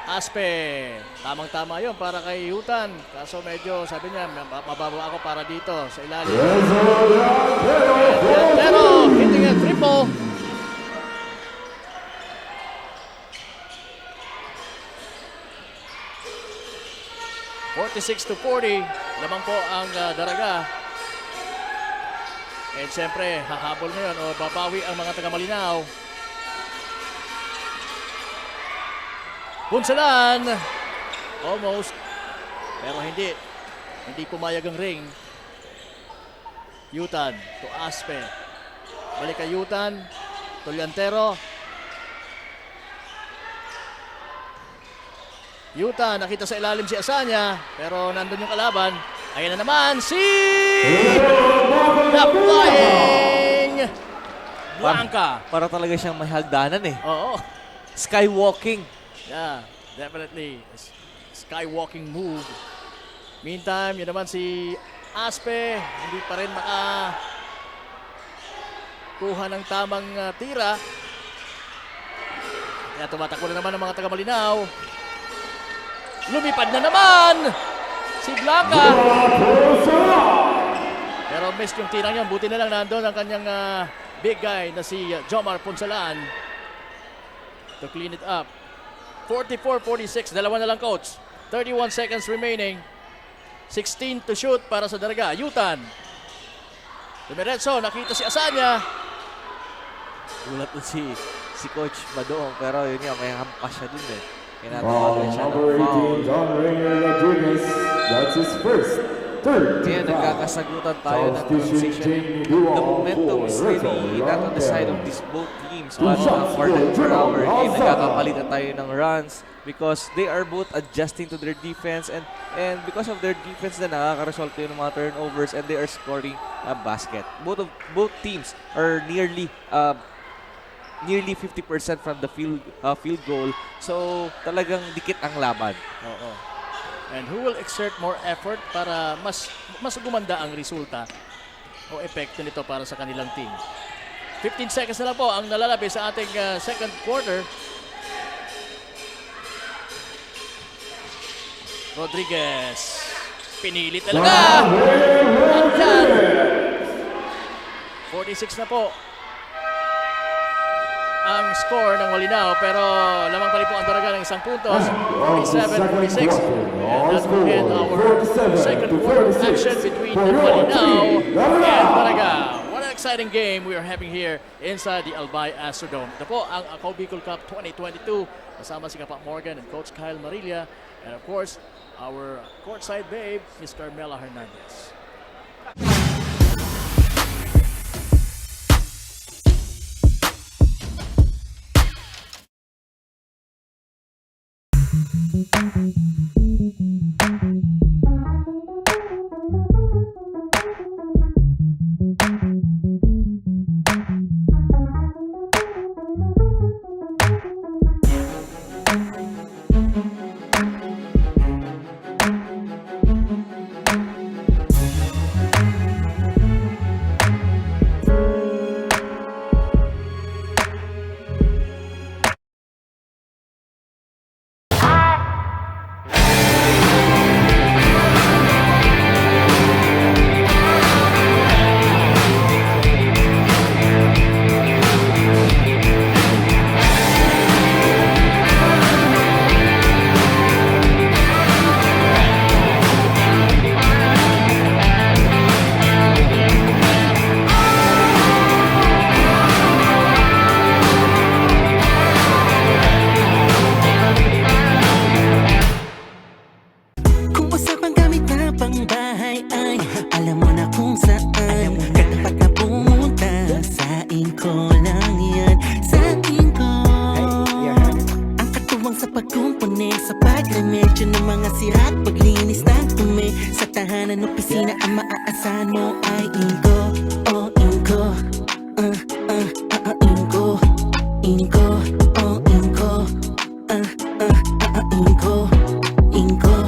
Aspe, tamang-tama yun para kay Yutan. Kaso medyo, sabi niya, mababa ako para dito sa ilalim. Pero, hitting a triple. (46-40). Lamang po ang Daraga. And siyempre, hahabol ngayon o babawi ang mga taga Malinao. Punsalan! Almost. Pero hindi. Hindi pumayag ang ring. Yutan to Aspe. Balik kay Yutan. To Liantero. Yutan, nakita sa ilalim si Asanya. Pero nandun yung kalaban. Ayan na naman si... The Flying Blanca. Para talaga siyang may hagdanan eh. Oo. Skywalking. Yeah, definitely. Skywalking move. Meantime, yun naman si Aspe. Hindi pa rin kuha ng tamang tira. Kaya tumatakbo na naman ang mga taga Malinao. Lumipad na naman si Blanca. Pero missed yung tirang yun. Buti na lang nandun ang kanyang big guy na si Jomar Punsalan to clean it up. 44-46. Dalawa na lang, coach. 31 seconds remaining. 16 to shoot para sa Daraga. Yutan. Dumiretso. Nakita si Asanya. Gulat na si Coach Badong. Pero yun nga, may hampas siya dun eh. Kinatawagan siya ng Number 18, foul. John Rainier Rodriguez. That's his first. Third Kaya team foul. nagkakasagutan tayo ng Substitution transition. Jamie The Duval momentum is for really not on the side of these both teams. But shots for the for hour, Alzada. nagkakapalitan tayo ng runs because they are both adjusting to their defense and because of their defense na nakaka-result yun ng mga turnovers and they are scoring a basket. Both teams are nearly 50% from the field goal. So talagang dikit ang laban. Oo. And who will exert more effort para mas gumanda ang resulta o epekto nito para sa kanilang team. 15 seconds na lang po ang nalalabi sa ating second quarter. Rodriguez. Pinili talaga. Andyan. 46 na po ang score ng Malinao, pero lamang pa rin po ang Daraga ng isang puntos. 47-46. And that will end our second quarter action between Malinao and Daraga. What an exciting game we are having here inside the ALBAY ASTRODOME. Ito po ang ACO Bicol Cup 2022. Kasama si Kapak Morgan and Coach Kyle Marilla. And of course, our courtside babe, Miss Carmela Hernandez. Kung usapang gamit na pangbahay ay alam mo na kung saan katapat na pumunta. Sa inko lang yan, sa inko. Ang katuwang sa pagkumpuni, sa pagremedyo ng mga sira at paglinis ng tumi. Sa tahanan, opisina, ang maaasahan mo ay inko. Oh, inko. Inko. Inko. Oh, inko. Inko. Inko.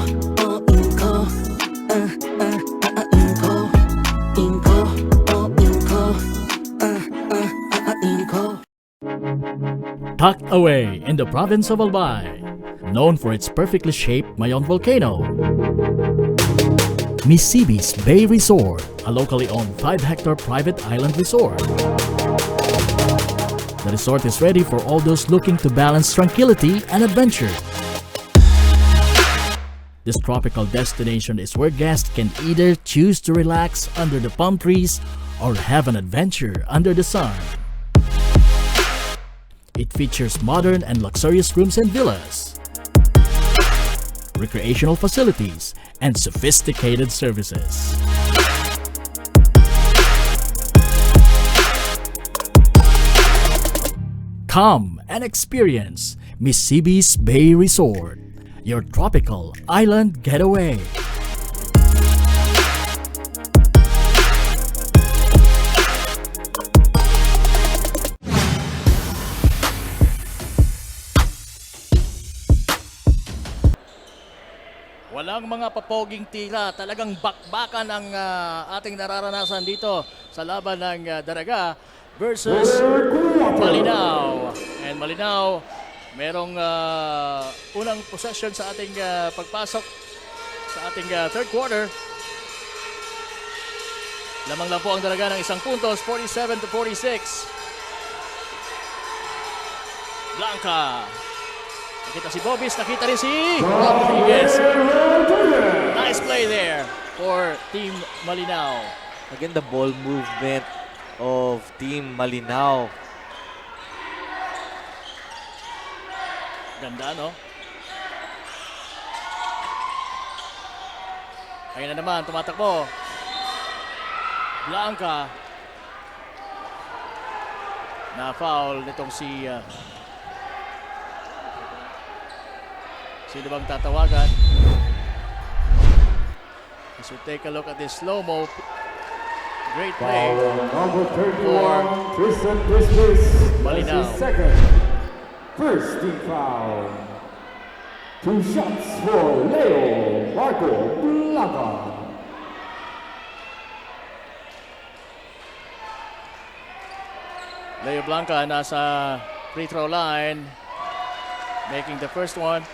Tucked away in the province of Albay, known for its perfectly shaped Mayon volcano, Misibi's Bay Resort, a locally owned 5-hectare private island resort. The resort is ready for all those looking to balance tranquility and adventure. This tropical destination is where guests can either choose to relax under the palm trees or have an adventure under the sun. It features modern and luxurious rooms and villas, recreational facilities, and sophisticated services. Come and experience Misibi's Bay Resort, your tropical island getaway. Walang mga papoging tira, talagang bakbakan ang ating nararanasan dito sa laban ng Daraga versus MALINAO. And MALINAO, merong unang possession sa ating pagpasok sa ating third quarter. Lamang lang po ang Daraga ng isang puntos, 47-46. Blanca. Nakita si Bobis, nakita rin si Rodriguez. Nice play there for Team MALINAO. Again, the ball movement of Team MALINAO. Ganda, no? Ayun na naman, tumatakbo. Blanca. Na-foul nitong si... sino bang tatawagan? As we take a look at this slow-mo. Great play Number 31, for Tristan Brisbis. MALINAO. That's his second. First team foul. 2 shots for Leo Marco Blanca. Leo Blanca nasa free throw line, making the first one.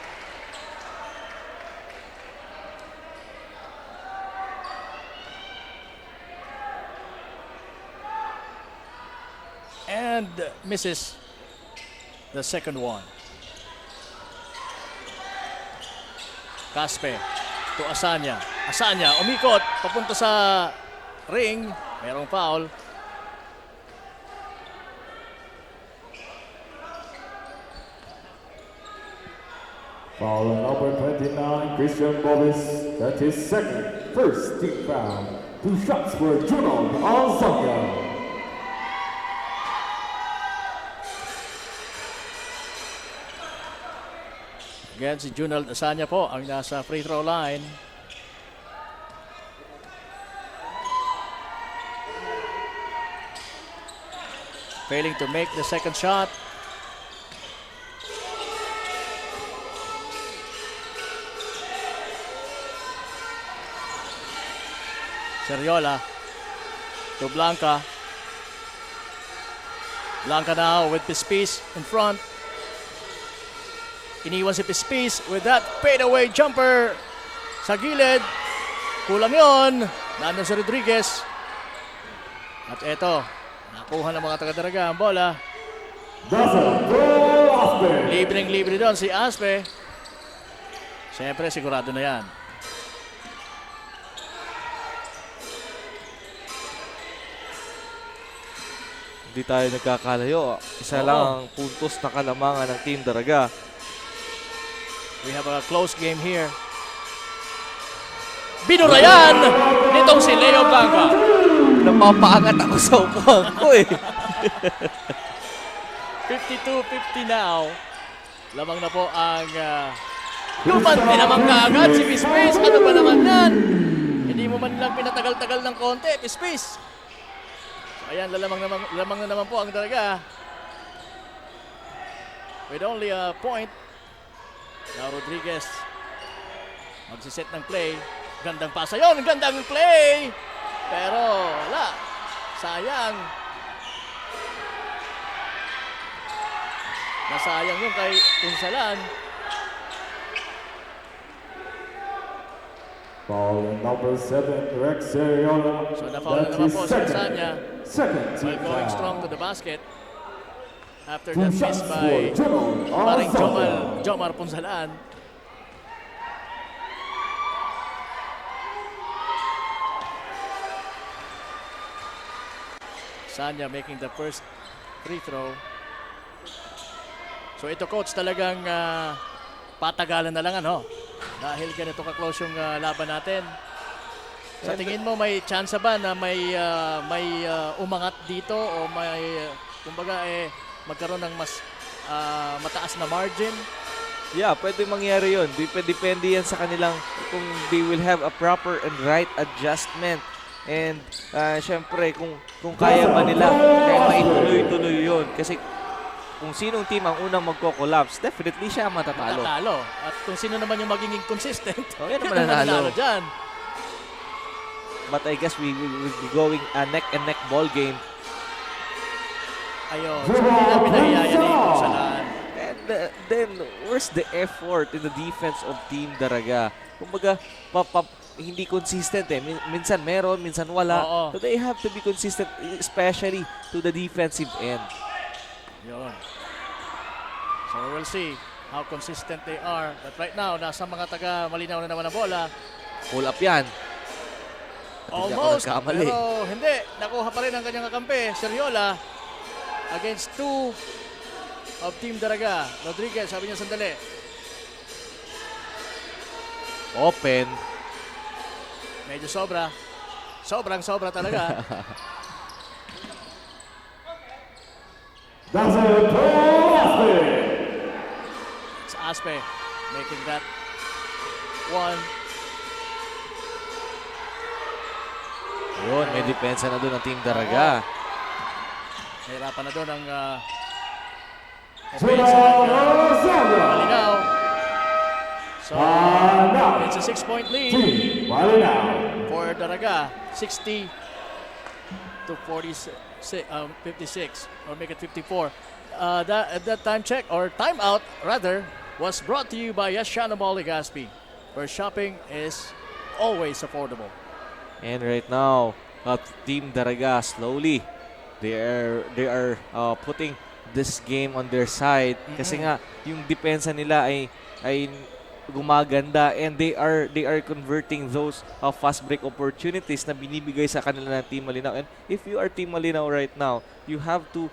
And misses the second one. Caspe to Asanya. Asanya umikot papunta sa ring. Merong foul. Foul on number 29, Christian Bobis. That's his second. First team foul. 2 shots for Juno Alzanga. Again, si Junald Asanya po ang nasa free throw line. Failing to make the second shot. Seriola to Blanca. Blanca now with Pispis in front. Iniwan si Pispis with that fadeaway jumper sa gilid. Kulang yon. Nandun si Rodriguez. At eto, nakuha ng mga taga-Daraga ang bola. Libreng-libre doon si Aspe. Siyempre, sigurado na yan. Hindi tayo nagkakalayo. Isa lang ang puntos na kalamangan ng Team Daraga. We have a close game here. Binurayan nitong si Leo Blanca. Napapaangat ako sa upuan ko eh. 52-50 now. Lamang na po ang lumante naman kaagad si Pispis. Ano ba naman yan? Hindi mo man lang pinatagal-tagal ng konti, Pispis. So, ayan, lamang na naman po ang Daraga. With only a point. Now Rodriguez magsiset ng play. Gandang pasa yon, gandang play. Pero wala. Sayang. Nasayang yun kay Unsalan. Foul number 7, Rex Seriola. So na-foul na naman po si Asanya. Second team While going foul. strong to the basket. After Two that miss shots by for paring Asanya. Jomar Punsalan. Asanya making the first free throw. So ito coach talagang patagalan na lang ano. Dahil ganito ka-close yung laban natin. Sa tingin mo may chance ba na may umangat dito o may kumbaga magkaroon ng mas mataas na margin? Yeah, pwede mangyari yun. Depende yan sa kanilang kung they will have a proper and right adjustment. And syempre, kung kaya ba nila, kaya maituloy-tuloy yun. Kasi kung sinong team ang unang magko-collapse, definitely siya matatalo. At kung sino naman yung magiging consistent, yan naman nanalo dyan. But I guess we will be going a neck-and-neck ball game. Ayun, so hindi na pinahiyaya ni Punsalan. And then, where's the effort in the defense of Team Daraga? Kumbaga, hindi consistent eh. Minsan meron, minsan wala. Oo. So they have to be consistent, especially to the defensive end. Yun. So we'll see how consistent they are. But right now, nasa mga taga Malinaw na naman ang bola. Pull up yan. At hindi ako Almost, nagkamali. pero hindi. Nakuha pa rin ang kanyang kakampi, Seriola. Against two of Team Daraga. Rodriguez, sabi niya sandali. Open. Medyo sobra. Sobrang-sobra talaga. That's a Aspe. It's Aspe making that one. Yun, may depensa na doon ang Team Daraga. Nahirapan na doon ang offense ng Malinaw. So, it's a 6-point lead Malinaw. for Daraga. 60 to 56, 56 or make it 54. That time check or timeout rather was brought to you by Yashanabal Legaspi, where shopping is always affordable. And right now, Team Daraga slowly, they are putting this game on their side. Kasi nga, yung depensa nila ay gumaganda and they are converting those fast break opportunities na binibigay sa kanila ng Team Malinaw. And if you are Team Malinaw right now, you have to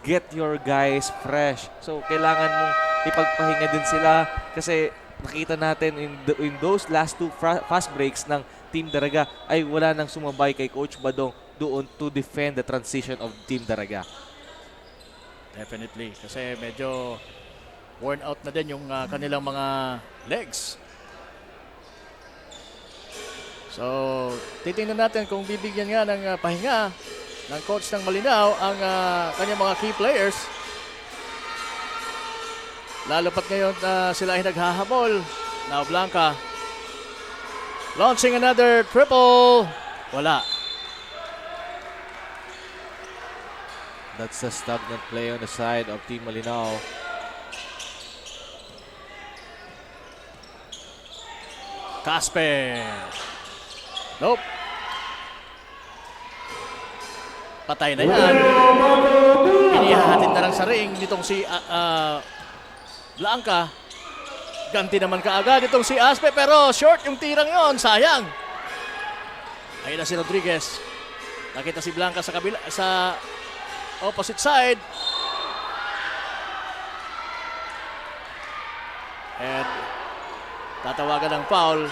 get your guys fresh. So kailangan mong ipagpahinga din sila kasi nakita natin in those last two fast breaks ng Team Daraga ay wala nang sumabay kay Coach Badong doon to defend the transition of Team Daraga. Definitely. Kasi medyo worn out na din yung kanilang mga legs. So, titingnan natin kung bibigyan nga ng pahinga ng coach ng Malinao ang kanyang mga key players. Lalo pat ngayon sila ay naghahabol. Now Blanca launching another triple. Wala. That's a stagnant play on the side of Team Malinao. Casper. Nope. Patay na yan. Inihahatid na lang sa ring nitong si Blanca. Ganti naman kaagad itong si Aspe pero short yung tirang yon, sayang. Ayun na si Rodriguez. Nakita si Blanca sa kabila, sa opposite side. And tatawagan ng foul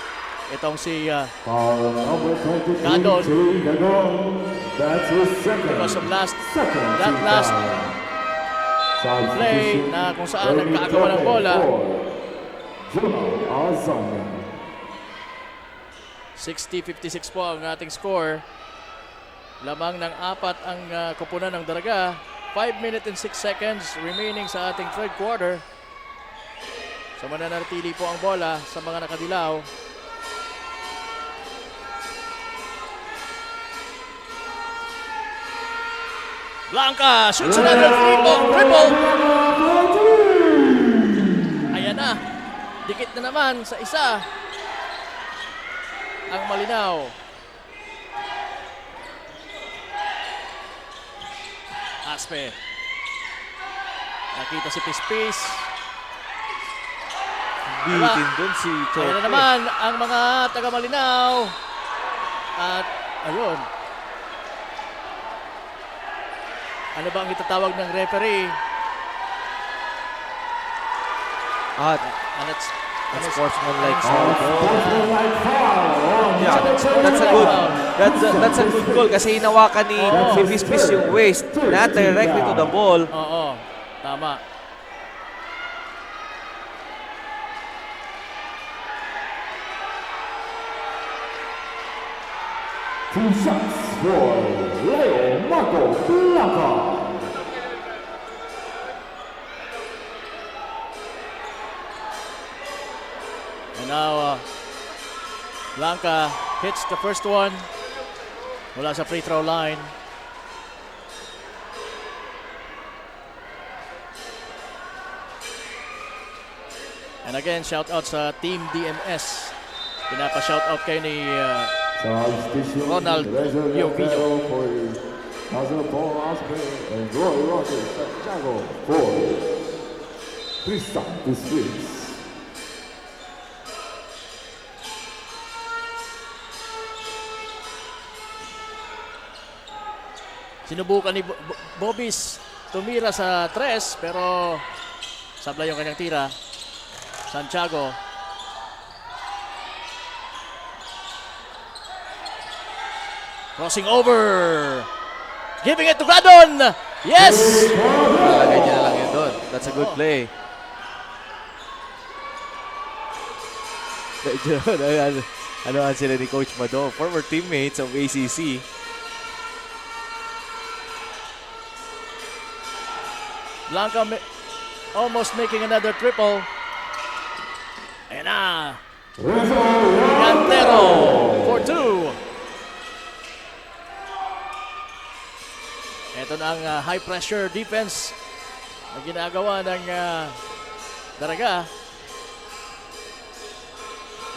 itong si Foul number 23, Gadon. Gadon. That's his second. Because of last Substitution play na kung saan nagkaagawa ng bola. 60-56 po ang ating score. Lamang ng 4 ang koponan ng Daraga. 5 minutes and 6 seconds remaining sa ating third quarter. So mananatili po ang bola sa mga nakadilaw. Blanca shoots another triple. Ayan na. Dikit na naman sa isa ang Malinao. Aspe. Nakita si Pispis. Bitin dun si Chope. Ayan na naman ang mga taga Malinao. At ayun. Ano ba ang itatawag ng referee? At That's sportsmanlike Foul on Yeah, that's a good goal kasi hinawakan ni Pispis yung waist, not directly to the ball. Oo, tama. Two shots for Leo Marco Blanca. And now, Blanca hits the first one. Mula sa free throw line. And again, shout out sa Team DMS. Pinapa-shout out kayo ni Substitution. Ronald Yovillo. For Paul Aspe and Roy Rogers Santiago for Tristan Pispis. Sinubukan ni Bobis tumira sa tres pero sablay yung kanyang tira. Santiago. Crossing over. Giving it to Gadon. Yes! Nalagay niya na lang yun doon. That's a good play. Ano sila ni Coach Mado, former teammates of ACC. Blanca almost making another triple. Ayan na. Cantero for 2. Ito na ang high pressure defense na ginagawa ng Daraga.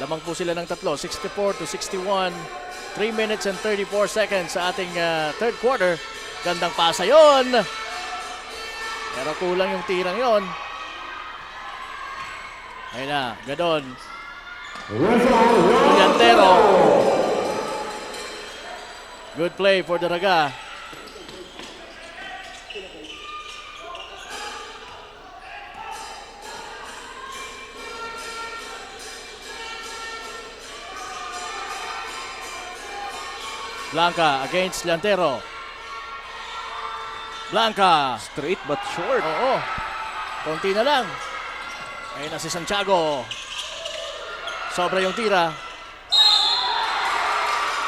Lamang po sila ng tatlo, 64-61. 3 minutes and 34 seconds sa ating third quarter. Gandang pasa yon. Pero kulang yung tirang yon. Ayun na, Gadon. Cantero. Good play for Daraga. Blanca against Llantero. Blanca. Straight but short. Oo. Konti na lang. Ayun na si Santiago. Sobra yung tira.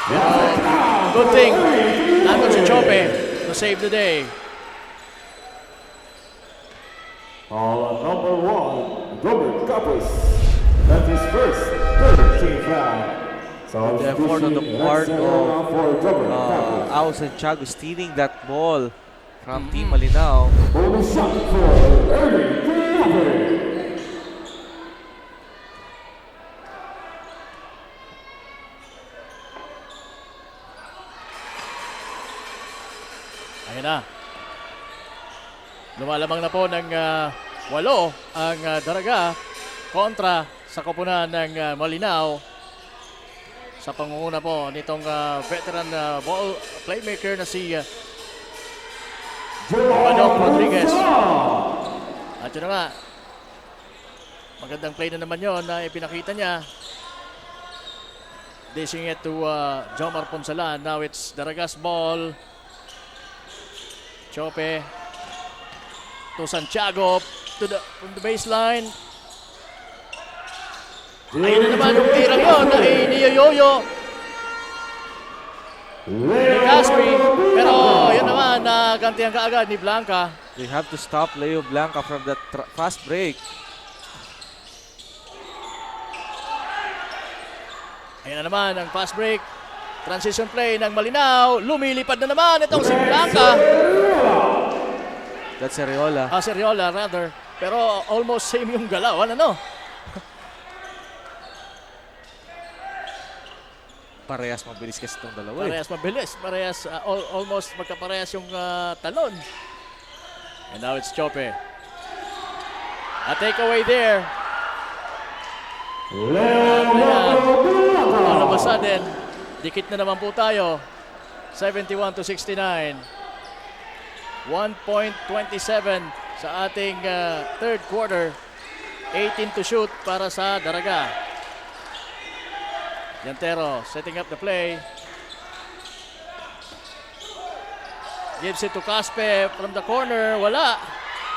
Pero good thing, nandun si Chope to save the day. Number 1, Robert Capus. That is first, third team foul. So The effort on the part of for Robert Capus. Ao Santiago stealing that ball from Team Malinao. Bonus shot for Ernie Capus. Ayun na. Lumalamang na po ng 8 ang Daraga kontra sa koponan ng Malinao. Sa pangunguna po nitong veteran ball playmaker na si Manong Rodriguez. At yun na nga, magandang play na naman yun na ipinakita niya. Dishing it to Jomar Ponsalan. Now it's Daraga's ball. Chope to Santiago from the baseline. Ayun na naman yung tirang yun na iniyoyoyo ni Caspi. Pero yun naman, nagantihan ka agad ni Blanca. They have to stop Leo Blanca from that fast break. Ayun na naman ang fast break. Transition play ng Malinao. Lumilipad na naman itong si Blanca. That's Seriola. Seriola rather. Pero almost same yung galaw. Ano? Parehas mabilis kasi itong dalawa. Parehas mabilis. Parehas, almost magkaparehas yung talon. And now it's Chope. A takeaway there. All of a sudden, dikit na naman po tayo. 71-69. 1.27 sa ating third quarter. 18 to shoot para sa Daraga. Yantero setting up the play. Gives it to Caspe from the corner. Wala.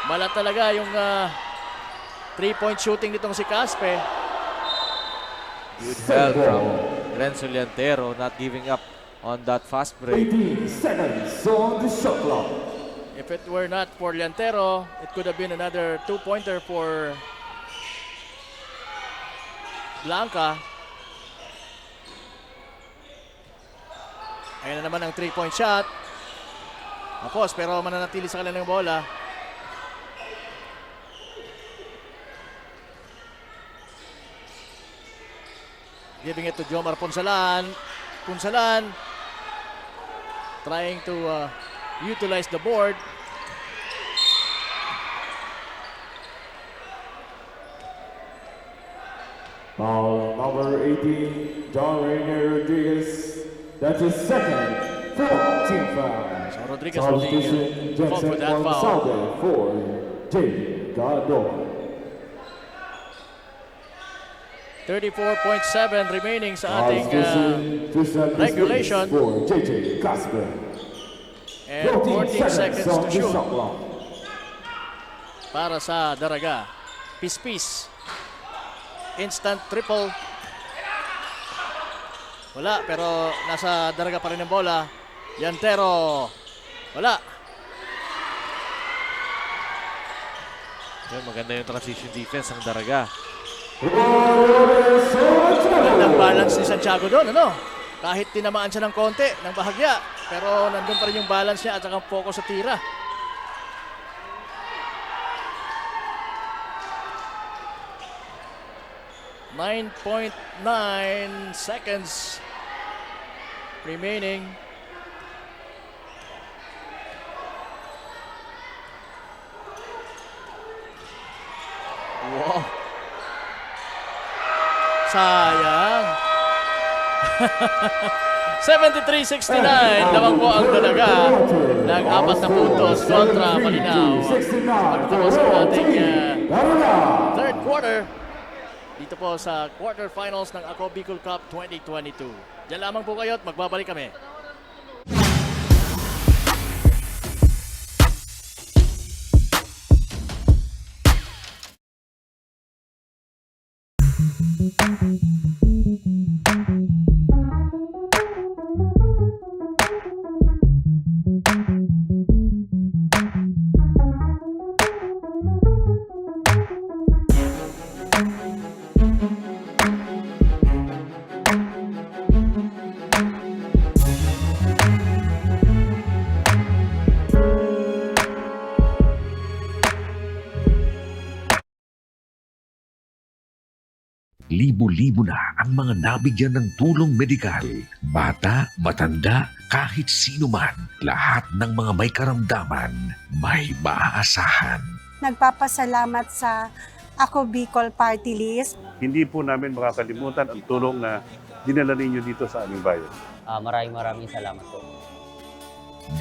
Mala talaga yung 3-point shooting nitong si Caspe. Good help from Renzo Liantero, not giving up on that fast break. 18 seconds on the shot clock. If it were not for Liantero, it could have been another 2-pointer for Blanca. Ayan na naman ang 3-point shot. Tapos, pero mananatili sa kanilang bola. Giving it to Jomar Ponsalan. Ponsalan trying to utilize the board. Foul number 18, John Rainier Rodriguez. That's his second, fourth team foul. So Rodriguez will be involved with that foul. Salve for J. Gador. 34.7 remaining sa ating regulation. For JJ Casper. And 14 seconds to shoot para sa Daraga. Pis-pis. Instant triple. Wala, pero nasa Daraga pa rin ang bola. Yantero. Wala. Maganda yung transition defense ng Daraga. Magandang balance ni Santiago doon, ano? Kahit tinamaan siya ng konti, ng bahagya. Pero nandun pa rin yung balance niya at saka focus sa tira. .9 seconds remaining. Wow. Sayang. 73-69. Lamang po ang Dalaga ng 4 na puntos kontra Malinao. Pagtapos ang ating third quarter dito po sa quarterfinals ng Ako Bicol Cup 2022. Diyan lamang po kayo at magbabalik kami. Libo-libo na ang mga nabigyan ng tulong medikal. Bata, matanda, kahit sino man, lahat ng mga may karamdaman, may maaasahan. Nagpapasalamat sa Ako Bicol Party List. Hindi po namin makakalimutan ang tulong na dinala ninyo dito sa aming bayan. Maraming salamat po.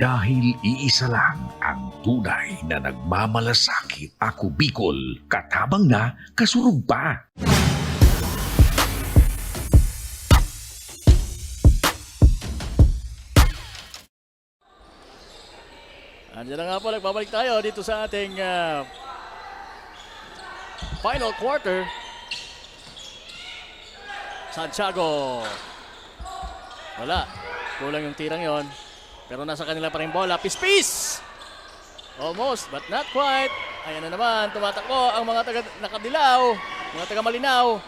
Dahil iisa lang ang tunay na nagmamalasakit. Ako Bicol, katabang na, kasurug pa. Andiyan na nga po, nagbabalik tayo dito sa ating final quarter. Santiago. Wala. Kulang yung tirang yon. Pero nasa kanila pa rin bola. Pispis! Almost, but not quite. Ayan na naman, tumatakbo ang mga taga-nakadilaw, mga taga-malinaw.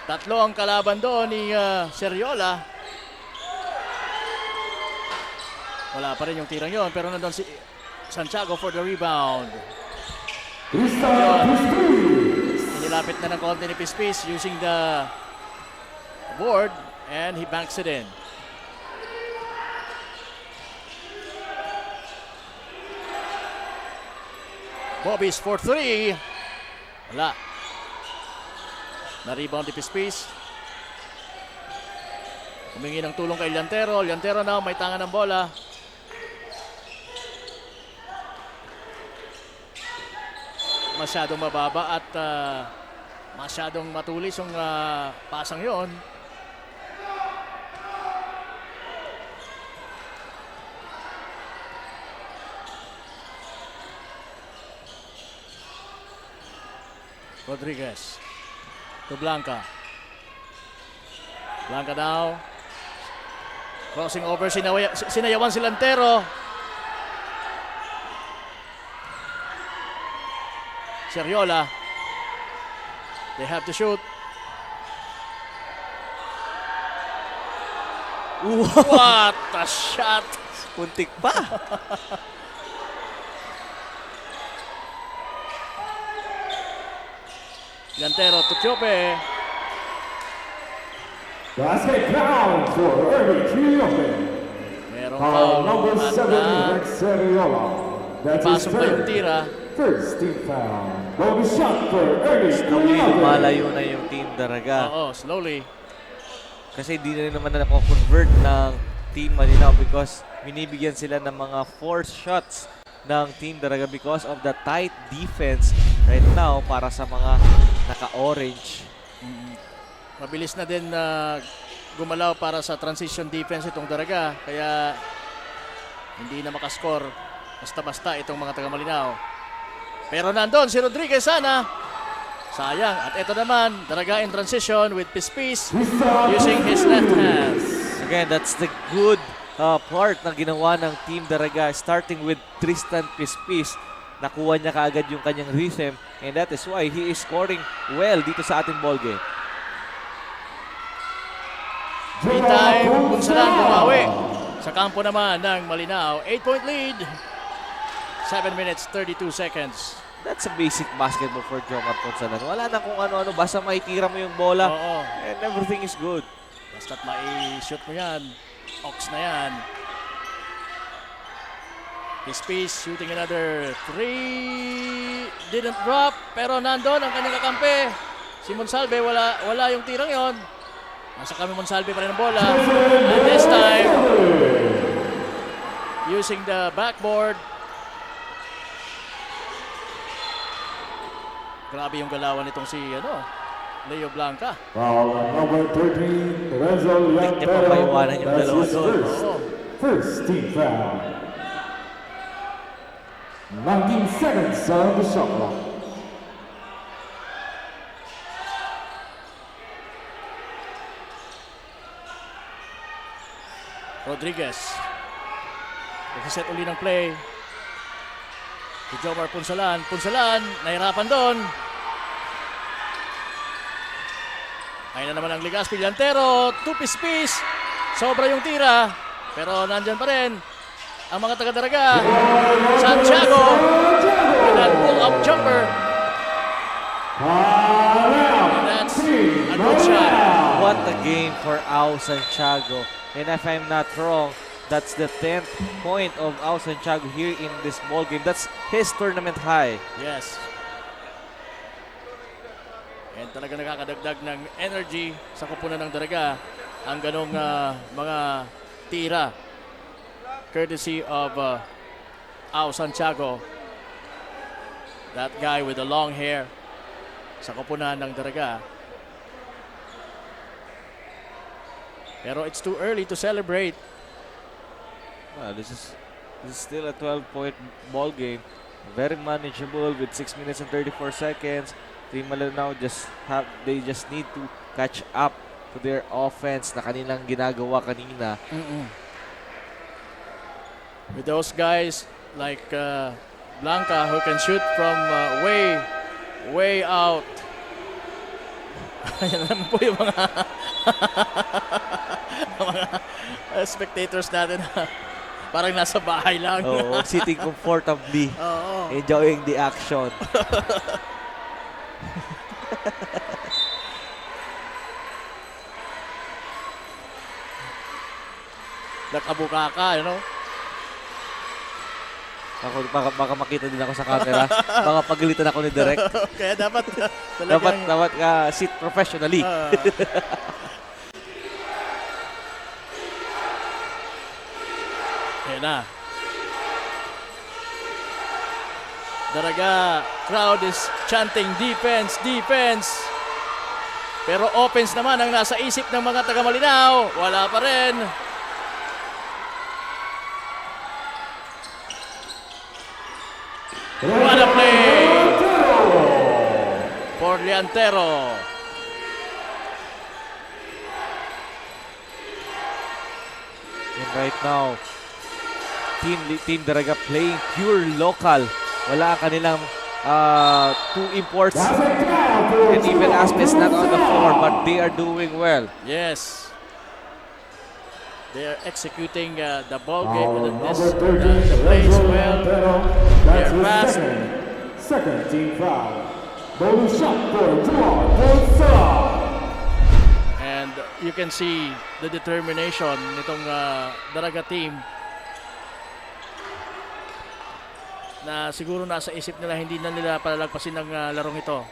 Tatlo ang kalaban doon ni Seriola. Wala pa rin yung tirang yon, pero nandun si Santiago for the rebound. Inilapit na ng konti ni Pispis using the board and he banks it in. Bobby's for three. Wala. Na-rebound ni Pispis. Humingi ng tulong kay Llantero. Llantero na may tangan ng bola. Masyadong mababa at masyadong matulis yung pasang yon. Rodriguez to Blanca. Blanca now. Crossing over, sinayawan si Llantero. Seriola. They have to shoot. What a shot! Puntik pa. Llantero to Chope. Basket count for Ernie Chiope. Merong Foul foul number at 7, Rex Seriola. That's his pasok na yung third. tira. First team foul. Bonus shot for Ernie Slowly Chiope. lumalayo na yung Team Daraga. Oo, slowly. Kasi di na rin naman na convert ng Team Malinaw because binibigyan sila ng mga forced shots ng Team Daraga because of the tight defense right now para sa mga naka-orange. Mabilis na din gumalaw para sa transition defense itong Daraga. Kaya hindi na makascore basta-basta itong mga taga-Malinaw. Pero nandun si Rodriguez sana. Sayang. At ito naman, Daraga in transition with Pispis using his left hand. Again, that's the good part na ginawa ng Team Daraga starting with Tristan Pispis. Nakuha niya kaagad yung kanyang rhythm and that is why he is scoring well dito sa ating ball game. Meantime, Bunsalan bumawi. Sa kampo naman ng Malinaw, 8-point lead. 7 minutes, 32 seconds. That's a basic basketball for Jomar Ponsalan. Wala na kung ano-ano, basta maitira mo yung bola Oo. and everything is good. Basta't mai-shoot mo yan. Ox na yan. Pispis shooting another 3. Didn't drop, pero nandun ang kanyang kakampi. Si Monsalve, wala yung tirang yon. Nasa kami Monsalve pa rin ang bola. And this time, using the backboard. Grabe yung galawan nitong si Leo Blanca. Foul number 13, Renzo Hindi niya pa maiwanan yung That's dalawa his doon. first team foul. 19 seconds on the shot clock. Rodriguez. Nagsiset uli ng play. Si Jomar Punsalan. Punsalan, nahirapan doon. Ayun na naman ang Ligaspi. Llantero, two-piece. Sobra yung tira. Pero nandyan pa rin ang mga taga-Daraga. Santiago with that pull-up jumper. And that's a good shot. What a game for Ao Santiago. And if I'm not wrong, that's the 10th point of Ao Santiago here in this ball game. That's his tournament high. Yes. And talaga nakakadagdag ng energy sa kupunan ng Daraga ang ganong mga tira. Courtesy of Ao Santiago. That guy with the long hair sa kupunan ng Daraga. Pero it's too early to celebrate. This is still a 12-point ball game. Very manageable with 6 minutes and 34 seconds. Team Malinao they just need to catch up to their offense na kanilang ginagawa kanina. With those guys like Blanca who can shoot from way out. Ayan naman po yung mga mga spectators natin. Parang nasa bahay lang. Oo, sitting comfortably. Oo. Enjoying the action. Nakabuka ka, you know? Baka makita din ako sa camera. Baka pagalitan ako ni Direk. Kaya dapat talagang... Dapat ka sit professionally. Ayan na. Daraga crowd is chanting defense, defense. Pero offense naman ang nasa isip ng mga taga Malinao. Wala pa rin. What a play for Llantero. And right now, Team Daraga playing pure local. Wala ang kanilang two imports. And even Aspe is not on the floor, but they are doing well. Yes. They are executing the ball game, the plays well. They are fast. Second team foul. Bonus shot for draw. And you can see the determination nitong Daraga team na siguro nasa isip nila hindi na nila palalagpasin ang larong ito.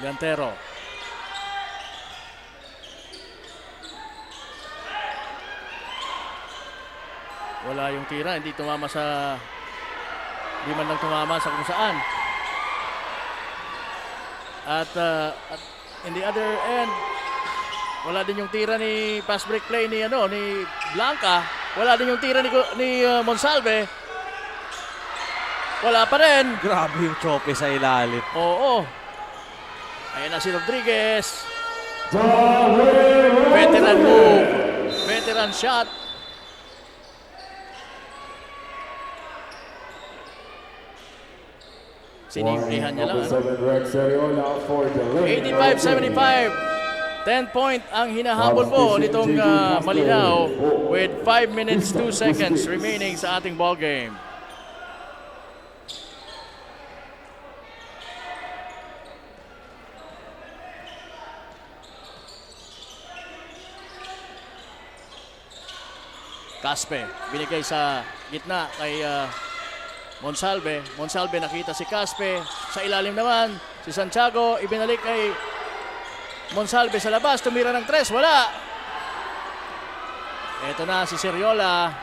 Llantero. Wala yung tira, hindi tumama sa hindi man lang tumama sa kung saan. At in the other end, wala din yung tira ni pass break play ni Blanca. Wala din yung tira ni Monsalve. Wala pa rin. Grabe yung chope sa ilalim. Oo. Ayan na si Rodriguez. Veteran move. Veteran shot. Sinimplihan niya lang. 85-75. 10 point ang hinahabol po nitong Malinao with 5 minutes 2 seconds remaining sa ating ball game. Caspe, binigay sa gitna kay Monsalve. Monsalve nakita si Caspe. Sa ilalim naman, si Santiago ibinalik kay Monsalve sa labas. Tumira ng 3. Wala. Ito na si Seriola.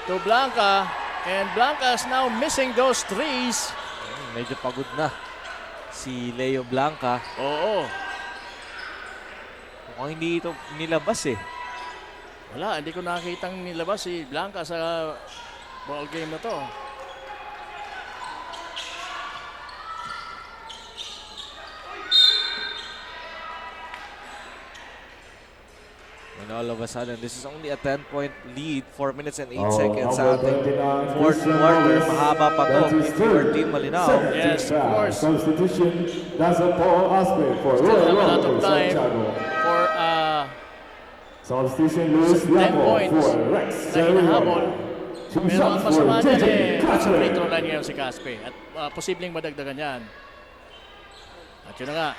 To Blanca. And Blanca is now missing those threes. Medyo pagod na si Leo Blanca. Oo. Mukhang hindi ito nilabas eh. Wala, hindi ko nakikitang nilabas si Blanca sa ball game na to. And all of a sudden, this is only a 10-point lead, 4 minutes and 8 Oh, seconds sa number ating 29, fourth Christian quarter. Morris. Mahaba pa to That is if you are third. Team Malinao. Second Yes, team of foul. course. Substitution, that's a Paul Aspe for Still Roy have a lot Rock of for time Santiago. for Substitution, Luis 10 Blanco points for Rex na hinahabol. Two Pero ang shots for masama niyan JJ nasa free throw Casper. line ngayon si Caspe. At posibleng madagdagan yan. At yun na nga.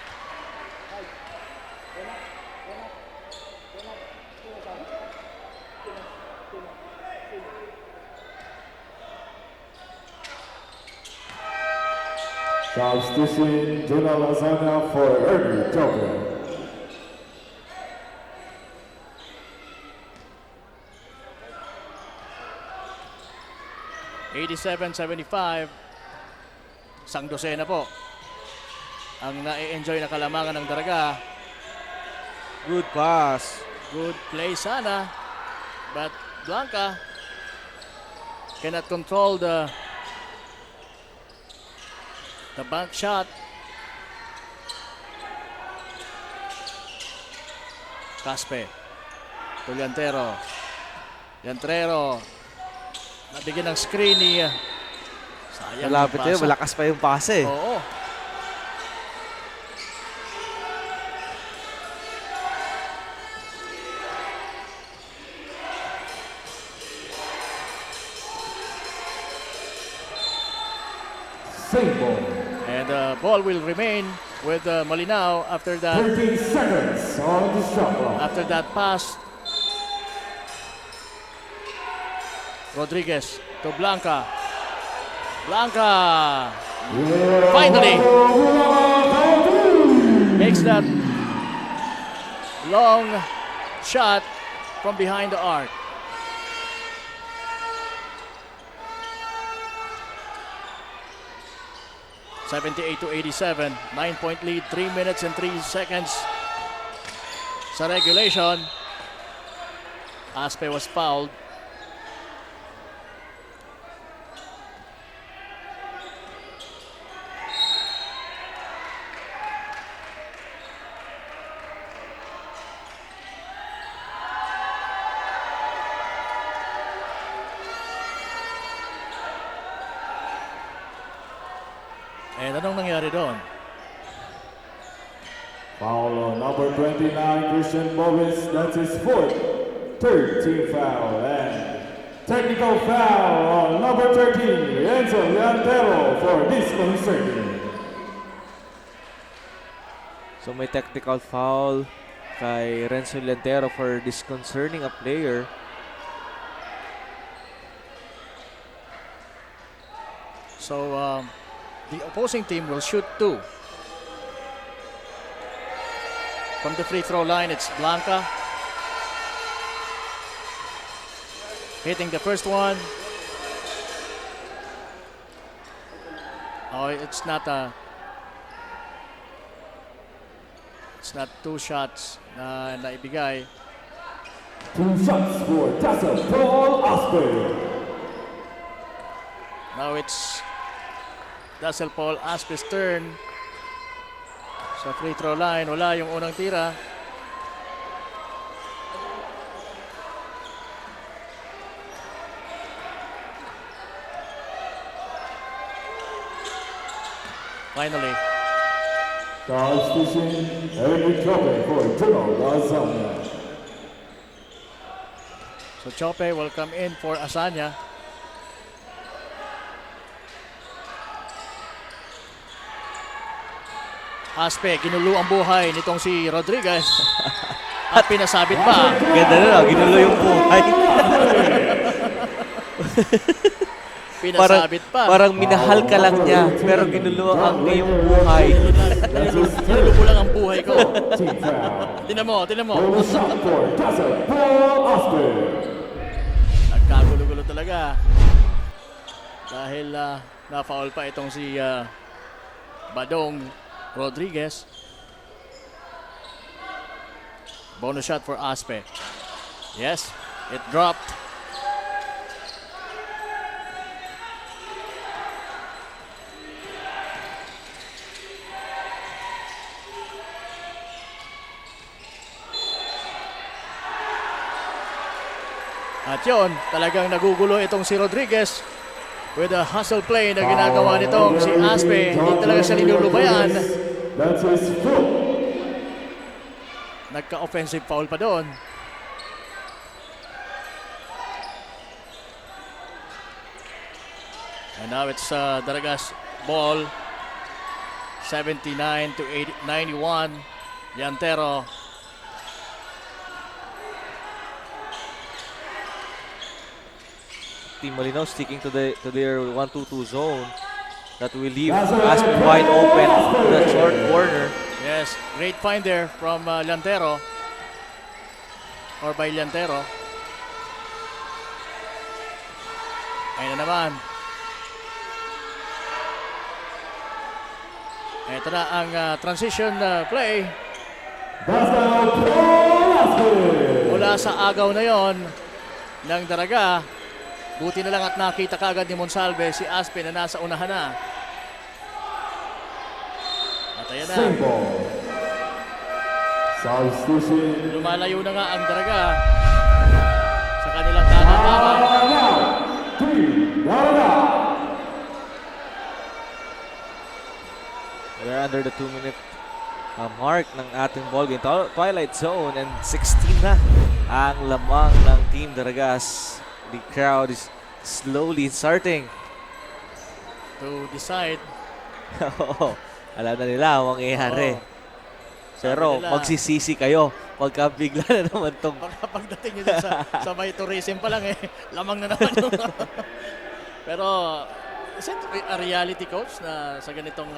Substitution, Jonah Lasagna for Ernie Joker. $87-75. Isang dosena po ang na-enjoy na kalamangan ng Daraga. Good pass. Good play sana. But Blanca cannot control the bank shot. Caspe. Tuliantero. Yantrero. Nabigyan ng screen ni sayang Malapit yung yun. pasa. Malakas pa yung pase. Oo. Same ball. And the ball will remain with Malinao after that 13 seconds on the shot clock. after that pass. Rodriguez to Blanca. Blanca finally makes that long shot from behind the arc. $78-87, 9-point lead, 3 minutes and 3 seconds sa regulation. Aspe was fouled. And anong nangyari doon? Foul on number 29, Christian Morris. That's his fourth, third team foul. And technical foul on number 13, Enzo Leantero for disconcerting. So may technical foul kay Renzo Lentero for disconcerting a player. So the opposing team will shoot 2. From the free throw line, it's Blanca hitting the first one. Oh, it's not 2 shots na naibigay. 2 shots for Tessa Paul Aspe. Now it's Dazzle Paul Aspe's turn. Sa free throw line, wala yung unang tira. Finally, Substitution, Ernie Joker for Jonah Lasagna. so Chope will come in for Asanya. Aspe, ginulo ang buhay nitong si Rodriguez. At pinasabit pa. Ganda na, ginulo yung buhay. Pinasabit pa. Parang minahal ka lang niya, pero ginulo ang iyong buhay. Ginulo ko lang ang buhay ko. Team foul. Tinan mo, tinan mo. Bonus shot for Tessa Paul Aspe. Nagkagulo-gulo talaga. Dahil na-foul pa itong si Badong Rodriguez. Bonus shot for Aspe. Yes, it dropped. At yon, talagang nagugulo itong si Rodriguez with a hustle play na ginagawa nitong si Aspe. Hindi talaga siya linulubayan. That's his foot. Nagka-offensive foul pa doon. And now it's Daraga's ball. 79 to 91. Llantero. Team Malinaw sticking to their 1-2-2 zone that will leave Aspe wide open to that short corner. Yes, great find there from Llantero. Or by Llantero. Ayun na naman. Ito na ang transition play. Mula sa agaw na yon ng Daraga. Buti na lang at nakita kaagad ni Monsalve si Aspe na nasa unahan na. At ayan na. Lumalayo na nga ang Daraga sa kanilang kakabangan. We're under the 2-minute mark ng ating ball game. Twilight zone and 16 na ang lamang ng Team Daragas. The crowd is slowly starting To decide. Oo, alam na nila ang mangyayari. Pero Sabi nila, magsisisi kayo pagka bigla na naman itong pagdating nyo sa may tourism pa lang lamang na naman yung Pero is it a reality, coach, na sa ganitong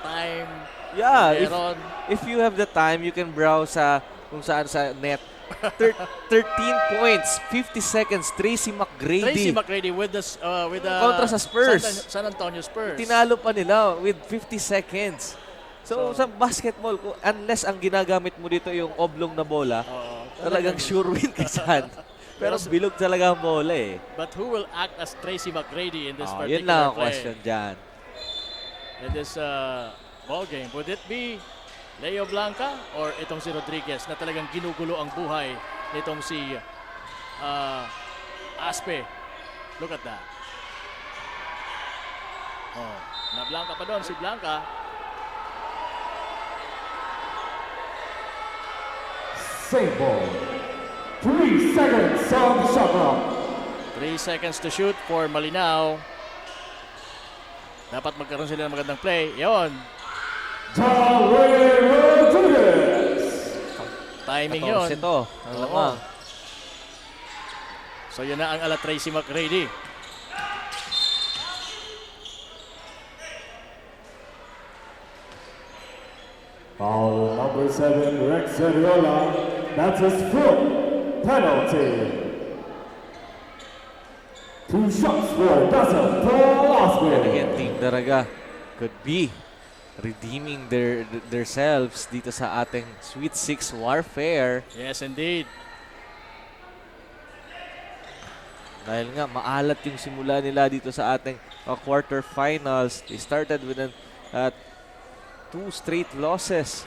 time meron? if you have the time, you can browse sa kung saan sa net. 13 points, 50 seconds, Tracy Tracy McGrady. McGrady with the Kontra sa Spurs. San Antonio Spurs. Tinalo pa nila with 50 seconds. So sa basketball, unless ang ginagamit mo dito yung oblong na bola, talagang sure win ka saan. Pero bilog talaga ang bola eh. But who will act as Tracy McGrady in this particular Yun lang ang play? question dyan. In this ball game, would it be Leo Blanca or itong si Rodriguez na talagang ginugulo ang buhay nitong si Aspe? Look at that. Na Blanca pa doon, si Blanca. Same ball. 3 seconds on the shot clock. 3 seconds to shoot for Malinao. Dapat magkaroon sila ng magandang play. Yon. Timing yon. Ito, ang lamang. So yun na ang ala Tracy McGrady. Foul number 7, Rex Seriola. That's his foot penalty. 2 shots for Dasa Aspe. And again, Team Daraga could be redeeming themselves dito sa ating Sweet 6 warfare. Yes, indeed. Dahil nga, maalat yung simula nila dito sa ating quarterfinals. They started with 2 straight losses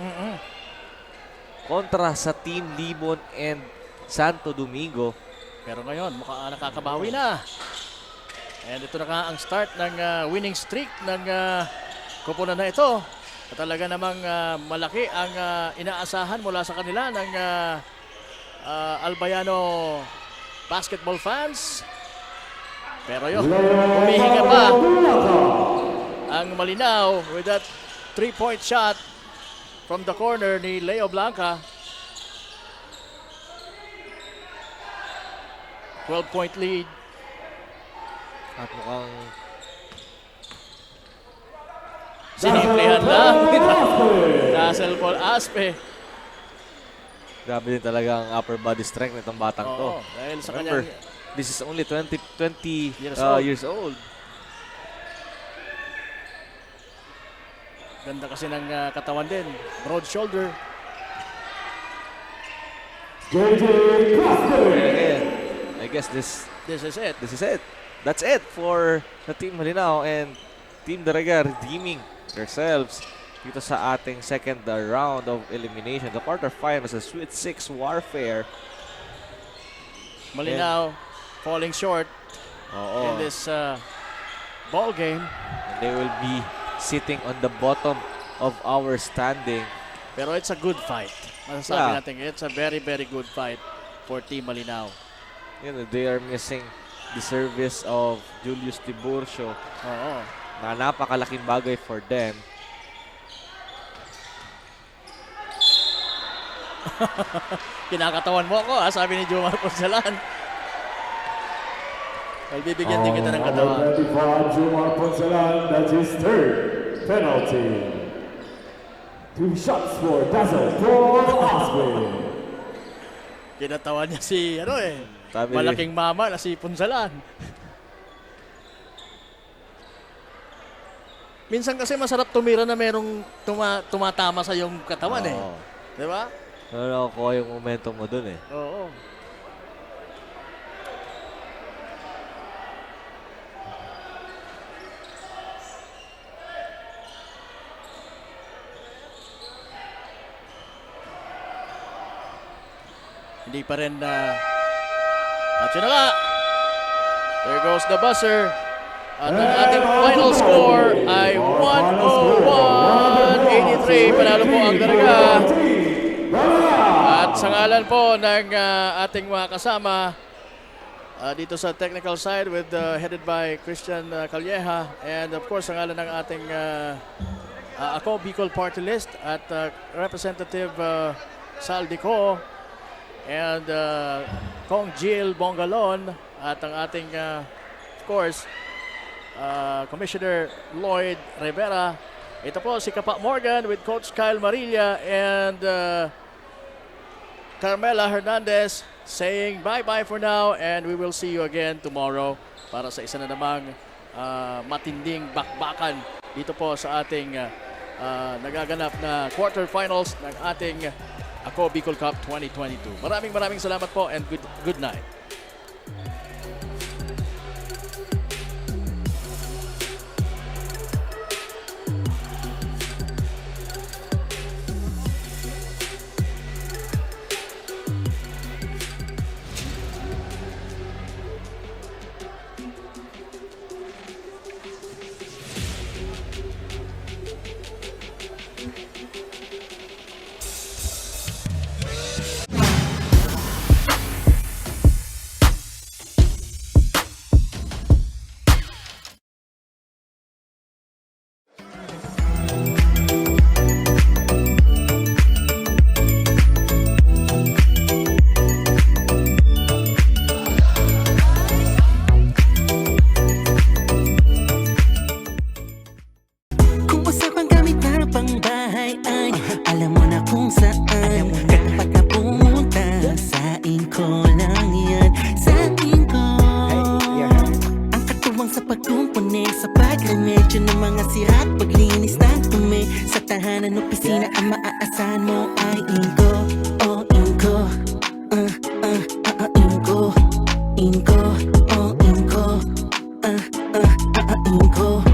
kontra sa Team Libon and Santo Domingo. Pero ngayon, mukhang nakakabawi na. And ito na nga ang start ng winning streak ng kupunan na ito. At talaga namang malaki ang inaasahan mula sa kanila ng Albayano basketball fans. Pero yun, humihinga pa ang Malinao with that 3-point shot from the corner ni Leo Blanca. 12-point lead. At mukhang Sinimplihan lang. Russell Paul Aspe. grabe din talaga ang upper body strength nitong batang to. Dahil sa Remember, kanyang this is only 20 years old. ganda kasi ng katawan din. Broad shoulder. Again, I guess this This is it. is it. That's it for the Team Malinao and Team Daraga redeeming themselves dito sa ating second round of elimination. The quarterfinals, the Sweet 6 warfare. Malinaw falling short in Oo. this ball game. And they will be sitting on the bottom of our standing. Pero it's a good fight. Masasabi Yeah. natin, it's a very, very good fight for Team Malinaw. You know, they are missing the service of Julius Tiburcio Oo. na napakalaking bagay for them. Kinakatawan mo ako, sabi ni Jomar Ponsalan. Well, bibigyan din kita ng katawan. Number 25, Jomar Ponsalan, that's his third penalty. 2 shots for Dazzle for Osprey. Kinatawan niya si, Sabi malaking mama na si Ponsalan. Minsan kasi masarap tumira na merong tumatama sa yung katawan Oo. Di ba? Pero nakukuha yung momentum mo dun eh. Oo. Hindi pa rin at yun na nga. There goes the buzzer. At ang ating final score ay 101-83. Panalo po ang Daraga. At sa ngalan po ng ating mga kasama dito sa technical side headed by Christian Calleja, and of course sa ngalan ng ating Ako Bicol Party List at Representative Sal Dico and Kong Jill Bongalon at ang ating of course Commissioner Lloyd Rivera. Ito po si Kapa Morgan with Coach Kyle Marilla and Carmela Hernandez saying bye-bye for now, and we will see you again tomorrow para sa isa na namang matinding bakbakan dito po sa ating nagaganap na quarterfinals ng ating Ako Bicol Cup 2022. Maraming salamat po and good night. Kung usapang gamit na pangbahay ay alam mo na kung saan. Kapag ka pumunta sa inko lang yan. Sa inko ang katuwang sa pagkumpuni, sa pagremedyo ng mga sira at paglinis ng tumi. Sa tahanan opisina ang maaasahan mo ay inko. Oh inko, inko, inko, oh inko, inko.